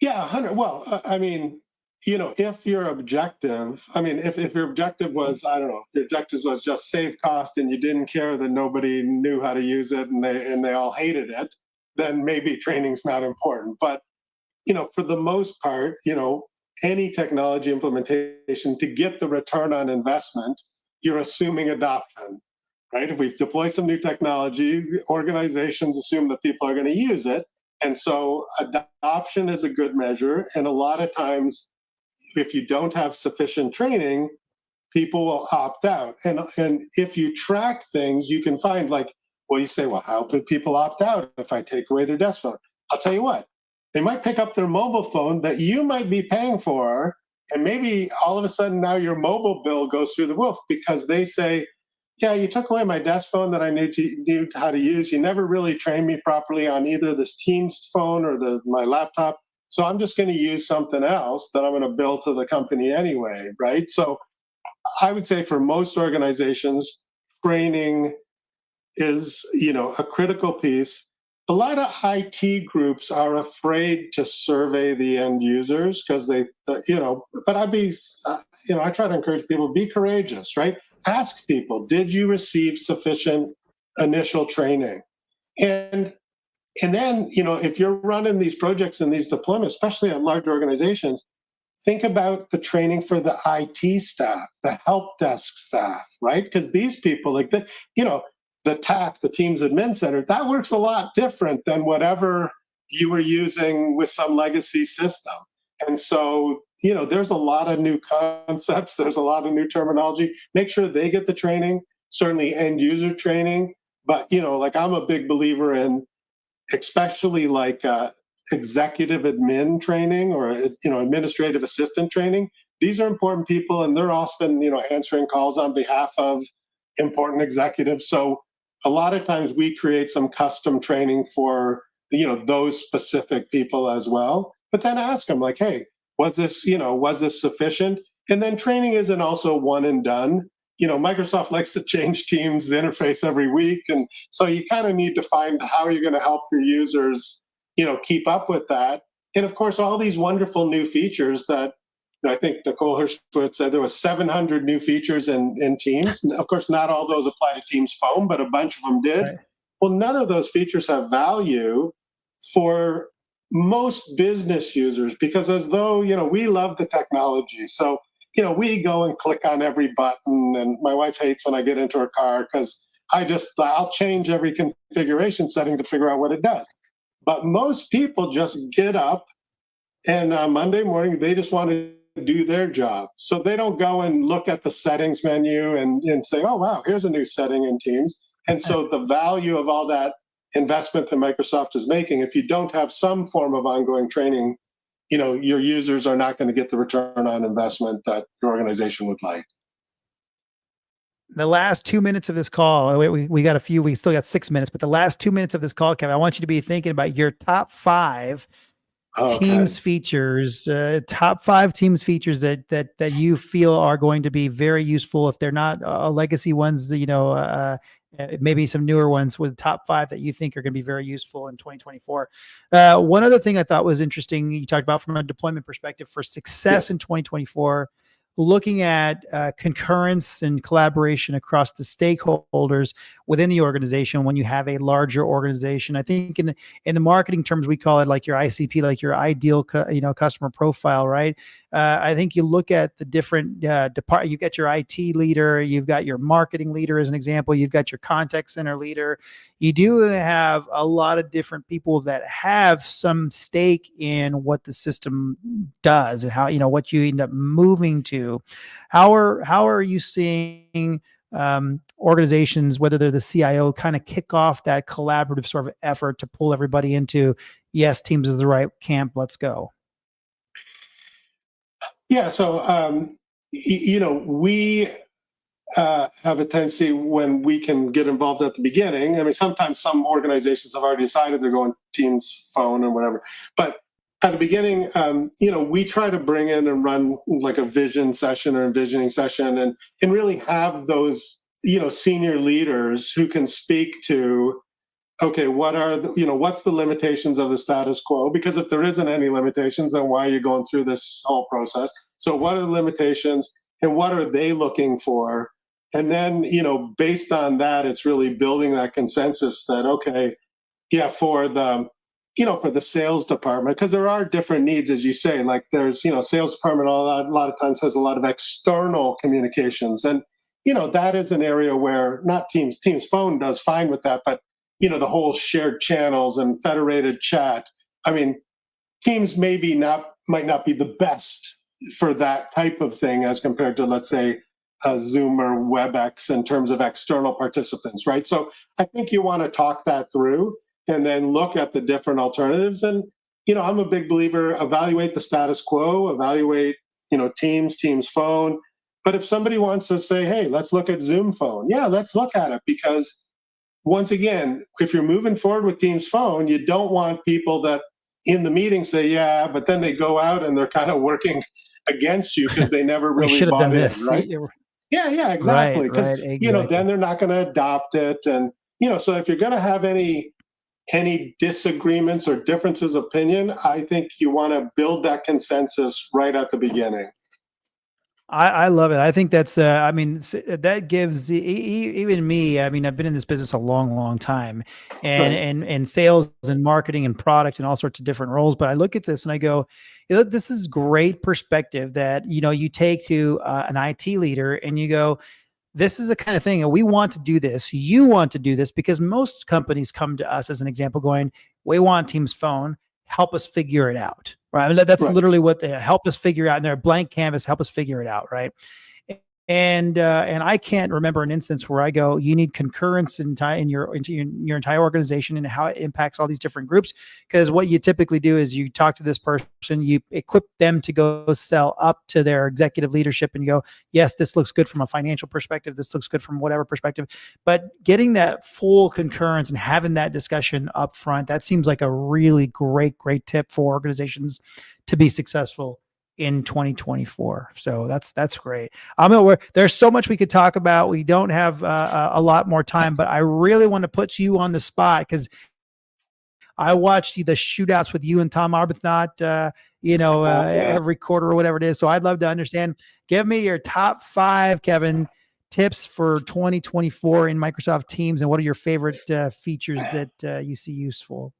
Speaker 3: Yeah, 100. Well, I mean, if your objective, if your objective was, I don't know, your objective was just save cost and you didn't care that nobody knew how to use it and they all hated it, then maybe training's not important. But, for the most part, any technology implementation to get the return on investment, you're assuming adoption, right? If we deploy some new technology, organizations assume that people are going to use it. And so adoption is a good measure. And a lot of times, if you don't have sufficient training, people will opt out. And if you track things, you can find like, well, you say, well, how could people opt out if I take away their desk phone? I'll tell you what, they might pick up their mobile phone that you might be paying for. And maybe all of a sudden now your mobile bill goes through the roof because they say, yeah, you took away my desk phone that I knew how to use. You never really trained me properly on either this Teams phone or my laptop. So I'm just going to use something else that I'm going to bill to the company anyway, right? So I would say for most organizations, training is, a critical piece. A lot of IT groups are afraid to survey the end users because but I try to encourage people, be courageous, right? Ask people, did you receive sufficient initial training? And then, if you're running these projects and these deployments, especially at large organizations, think about the training for the IT staff, the help desk staff, right? Because these people, like the TAC, the Teams Admin Center, that works a lot different than whatever you were using with some legacy system. And so, there's a lot of new concepts, there's a lot of new terminology. Make sure they get the training, certainly end user training. But, like I'm a big believer in, especially like executive admin training or administrative assistant training. These are important people, and they're often answering calls on behalf of important executives. So a lot of times we create some custom training for those specific people as well. But then ask them like, hey, was this sufficient? And then training isn't also one and done. Microsoft likes to change Teams interface every week. And so you kind of need to find how you're going to help your users, keep up with that. And of course, all these wonderful new features that I think Nicole Hirschowitz said there was 700 new features in Teams. Of course, not all those apply to Teams Phone, but a bunch of them did. Right. Well, none of those features have value for most business users because as though, we love the technology. So we go and click on every button, and my wife hates when I get into her car because I'll change every configuration setting to figure out what it does. But most people just get up and on Monday morning, they just want to do their job. So they don't go and look at the settings menu and say, oh, wow, here's a new setting in Teams. And so the value of all that investment that Microsoft is making, if you don't have some form of ongoing training, your users are not going to get the return on investment that your organization would like.
Speaker 1: The last 2 minutes of this call, we still got 6 minutes, but the last 2 minutes of this call, Kevin, I want you to be thinking about your top 5 Teams features, top 5 Teams features that you feel are going to be very useful if they're not legacy ones, maybe some newer ones with top 5 that you think are going to be very useful in 2024. One other thing I thought was interesting, you talked about from a deployment perspective for success in 2024, looking at concurrence and collaboration across the stakeholders within the organization when you have a larger organization. I think in the marketing terms, we call it like your ICP, like your ideal customer profile, right? I think you look at the different you got your IT leader, you've got your marketing leader as an example, you've got your contact center leader. You do have a lot of different people that have some stake in what the system does and how, what you end up moving to. How are you seeing organizations, whether they're the CIO, kind of kick off that collaborative sort of effort to pull everybody into, yes, Teams is the right camp, let's go?
Speaker 3: Yeah, so we have a tendency when we can get involved at the beginning. I mean, sometimes some organizations have already decided they're going Teams Phone or whatever, but at the beginning, we try to bring in and run like a vision session or envisioning session, and really have those senior leaders who can speak to okay, what's the limitations of the status quo? Because if there isn't any limitations, then why are you going through this whole process? So what are the limitations and what are they looking for? And then, based on that, it's really building that consensus that, okay, yeah, for the sales department, because there are different needs, as you say, like there's, sales department, a lot of times has a lot of external communications. And, that is an area where not Teams Phone does fine with that, but, the whole shared channels and federated chat. I mean, Teams might not be the best for that type of thing as compared to, let's say, Zoom or WebEx in terms of external participants, right? So I think you want to talk that through and then look at the different alternatives. And, I'm a big believer, evaluate the status quo, evaluate, Teams Phone. But if somebody wants to say, hey, let's look at Zoom Phone, yeah, let's look at it. Because once again, if you're moving forward with Teams Phone, you don't want people that in the meeting say, yeah, but then they go out and they're kind of working against you because they never
Speaker 1: We
Speaker 3: really
Speaker 1: should have
Speaker 3: bought
Speaker 1: done
Speaker 3: in,
Speaker 1: this.
Speaker 3: right? Yeah, exactly. Because
Speaker 1: Right, exactly.
Speaker 3: then they're not going to adopt it, and so if you're going to have any disagreements or differences of opinion, I think you want to build that consensus right at the beginning.
Speaker 1: I love it. I think that's, I mean, that gives even me, I mean, I've been in this business a long, long time and,
Speaker 3: Right.
Speaker 1: and sales and marketing and product and all sorts of different roles. But I look at this and I go, this is great perspective that, you take to an IT leader and you go, this is the kind of thing, and we want to do this. You want to do this because most companies come to us as an example going, we want Teams Phone, help us figure it out. Right. I mean, that's
Speaker 3: Right.
Speaker 1: literally what they help us figure out. And they're a blank canvas, help us figure it out. Right. And I can't remember an instance where I go, you need concurrence in your entire organization and how it impacts all these different groups. Because what you typically do is you talk to this person, you equip them to go sell up to their executive leadership and you go, yes, this looks good from a financial perspective. This looks good from whatever perspective. But getting that full concurrence and having that discussion up front, that seems like a really great tip for organizations to be successful in 2024. So that's great. There's so much we could talk about. We don't have a lot more time, but I really want to put you on the spot because I watched the shootouts with you and Tom Arbuthnot, every quarter or whatever it is. So I'd love to understand. Give me your top 5, Kevin, tips for 2024 in Microsoft Teams, and what are your favorite features that you see useful?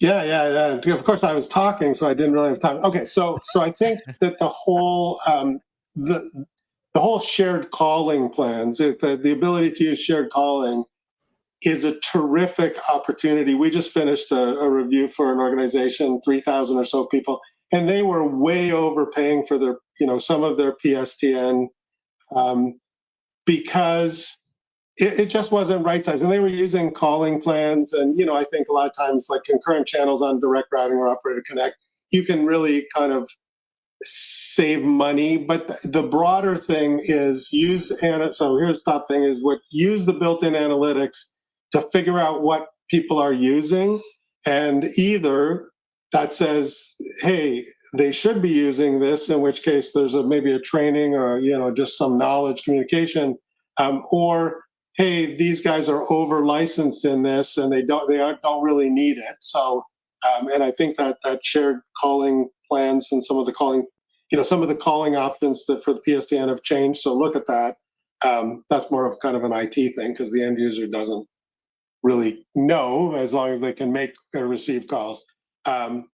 Speaker 3: Yeah. Of course, I was talking, so I didn't really have time. Okay, so I think that the whole shared calling plans, the ability to use shared calling, is a terrific opportunity. We just finished a review for an organization, 3,000 or so people, and they were way overpaying for their, some of their PSTN because it just wasn't right size. And they were using calling plans. And, I think a lot of times like concurrent channels on direct routing or operator connect, you can really kind of save money. But the broader thing is so here's the top thing is use the built-in analytics to figure out what people are using. And either that says, hey, they should be using this, in which case there's maybe a training or, just some knowledge communication, or hey, these guys are over licensed in this and they don't really need it. So, and I think that shared calling plans and some of the calling options that for the PSTN have changed. So look at that. That's more of kind of an IT thing because the end user doesn't really know as long as they can make or receive calls. Now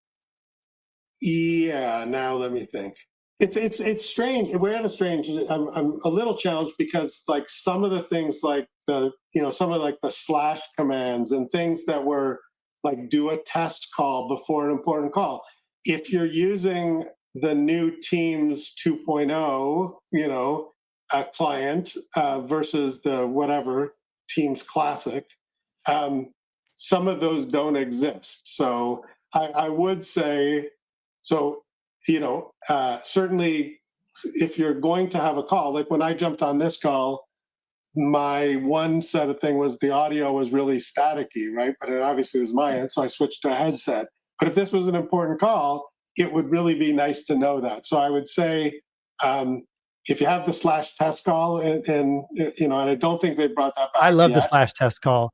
Speaker 3: let me think. It's strange. We're at a strange. I'm a little challenged because like some of the things like some of like the slash commands and things that were like do a test call before an important call. If you're using the new Teams 2.0, a client versus the whatever Teams Classic, some of those don't exist. So I would say so. Certainly if you're going to have a call, like when I jumped on this call, my one set of thing was the audio was really staticky, right? But it obviously was my end, so I switched to a headset. But if this was an important call, it would really be nice to know that. So I would say, if you have the slash test call and I don't think they brought that back
Speaker 1: I love
Speaker 3: yet.
Speaker 1: the slash test call.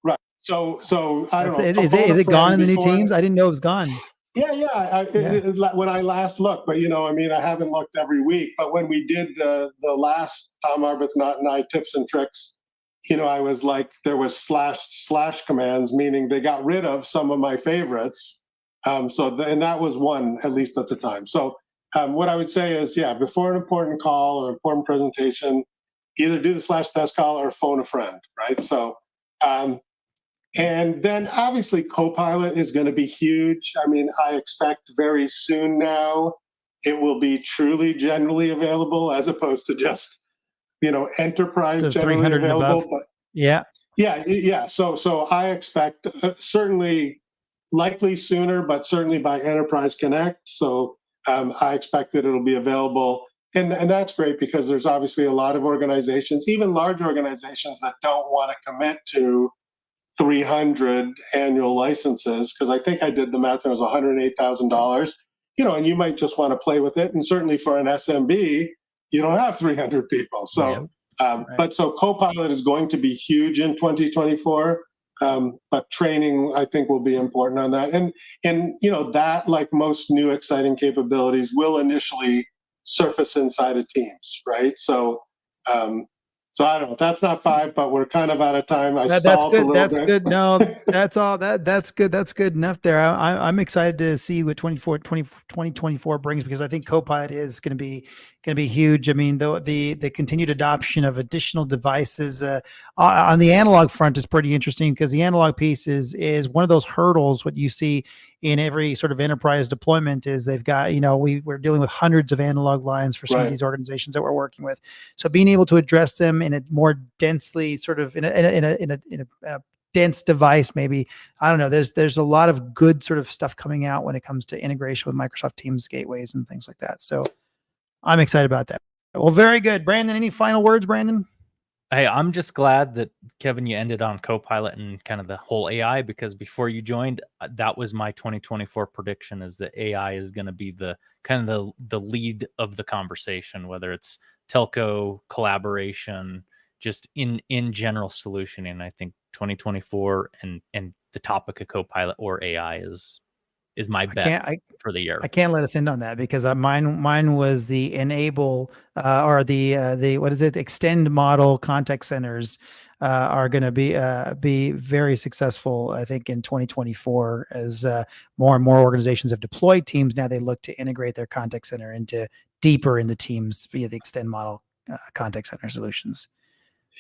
Speaker 3: Right. So I don't know.
Speaker 1: Is
Speaker 3: phone a
Speaker 1: it gone in
Speaker 3: friend
Speaker 1: the new
Speaker 3: before-
Speaker 1: teams? I didn't know it was gone.
Speaker 3: Yeah, when I last looked, but I haven't looked every week. But when we did the last Tom Arbuthnot and I tips and tricks, I was like, there was slash commands, meaning they got rid of some of my favorites. And that was one, at least at the time. So what I would say is, before an important call or important presentation, either do the slash test call or phone a friend, right? So, and then obviously Copilot is going to be huge. I mean, I expect very soon now it will be truly generally available as opposed to just, enterprise
Speaker 1: So
Speaker 3: generally
Speaker 1: 300 and
Speaker 3: available.
Speaker 1: above.
Speaker 3: But
Speaker 1: Yeah.
Speaker 3: So I expect certainly likely sooner, but certainly by Enterprise Connect. So I expect that it'll be available. And that's great because there's obviously a lot of organizations, even large organizations, that don't want to commit to 300 annual licenses, because I think I did the math, it was $108,000, and you might just want to play with it. And certainly for an SMB, you don't have 300 people. So, but so Copilot is going to be huge in 2024. But training, I think, will be important on that. And that, like most new exciting capabilities, will initially surface inside of Teams, right? So, so I don't know. That's not 5, but we're kind of out of time.
Speaker 1: That's good. That's good. No, that's all. That's good. That's good enough there. I'm excited to see what 2024 brings, because I think Copilot is going to be huge. I mean, the continued adoption of additional devices on the analog front is pretty interesting, because the analog piece is one of those hurdles. What you see in every sort of enterprise deployment is they've got, we're dealing with hundreds of analog lines for some of these organizations that we're working with. So being able to address them in a more densely sort of in a dense device, maybe, I don't know. There's a lot of good sort of stuff coming out when it comes to integration with Microsoft Teams gateways and things like that. So I'm excited about that. Well, very good. Brandon, any final words, Brandon?
Speaker 2: Hey, I'm just glad that, Kevin, you ended on Copilot and kind of the whole AI, because before you joined, that was my 2024 prediction, is that AI is going to be the kind of the lead of the conversation, whether it's telco collaboration, just in general solutioning. I think 2024 and the topic of Copilot or AI is my bet for the year.
Speaker 1: I can't let us end on that, because mine was the enable or the what is it? Extend model contact centers are going to be very successful, I think, in 2024, as more and more organizations have deployed Teams. Now they look to integrate their contact center deeper into Teams via the extend model contact center solutions.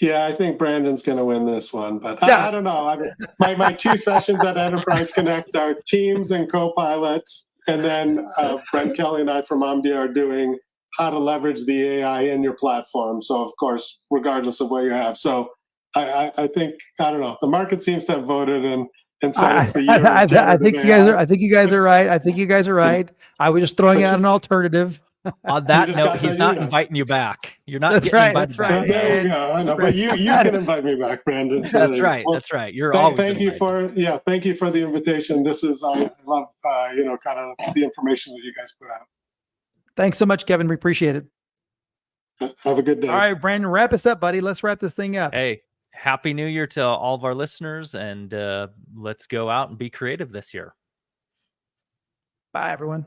Speaker 3: Yeah, I think Brandon's going to win this one, but I don't know. I mean, my 2 sessions at Enterprise Connect are Teams and Copilot, and then Brent Kelly and I from Omdia are doing how to leverage the AI in your platform. So, of course, regardless of what you have. So, I think, I don't know. The market seems to have voted and said it's the year.
Speaker 1: I think you guys are right. I think you guys are right. I was just throwing out an alternative.
Speaker 2: On that note, he's not inviting you back. You're not
Speaker 1: getting invited back.
Speaker 3: Well, there you go. I know, but you can invite me back, Brandon.
Speaker 2: That's right. Well, that's right. You're always
Speaker 3: thank you for the invitation. This is I love kind of the information that you guys put out.
Speaker 1: Thanks so much, Kevin. We appreciate it.
Speaker 3: Have a good day.
Speaker 1: All right, Brandon, wrap us up, buddy. Let's wrap this thing up.
Speaker 2: Hey, Happy New Year to all of our listeners, and let's go out and be creative this year.
Speaker 1: Bye, everyone.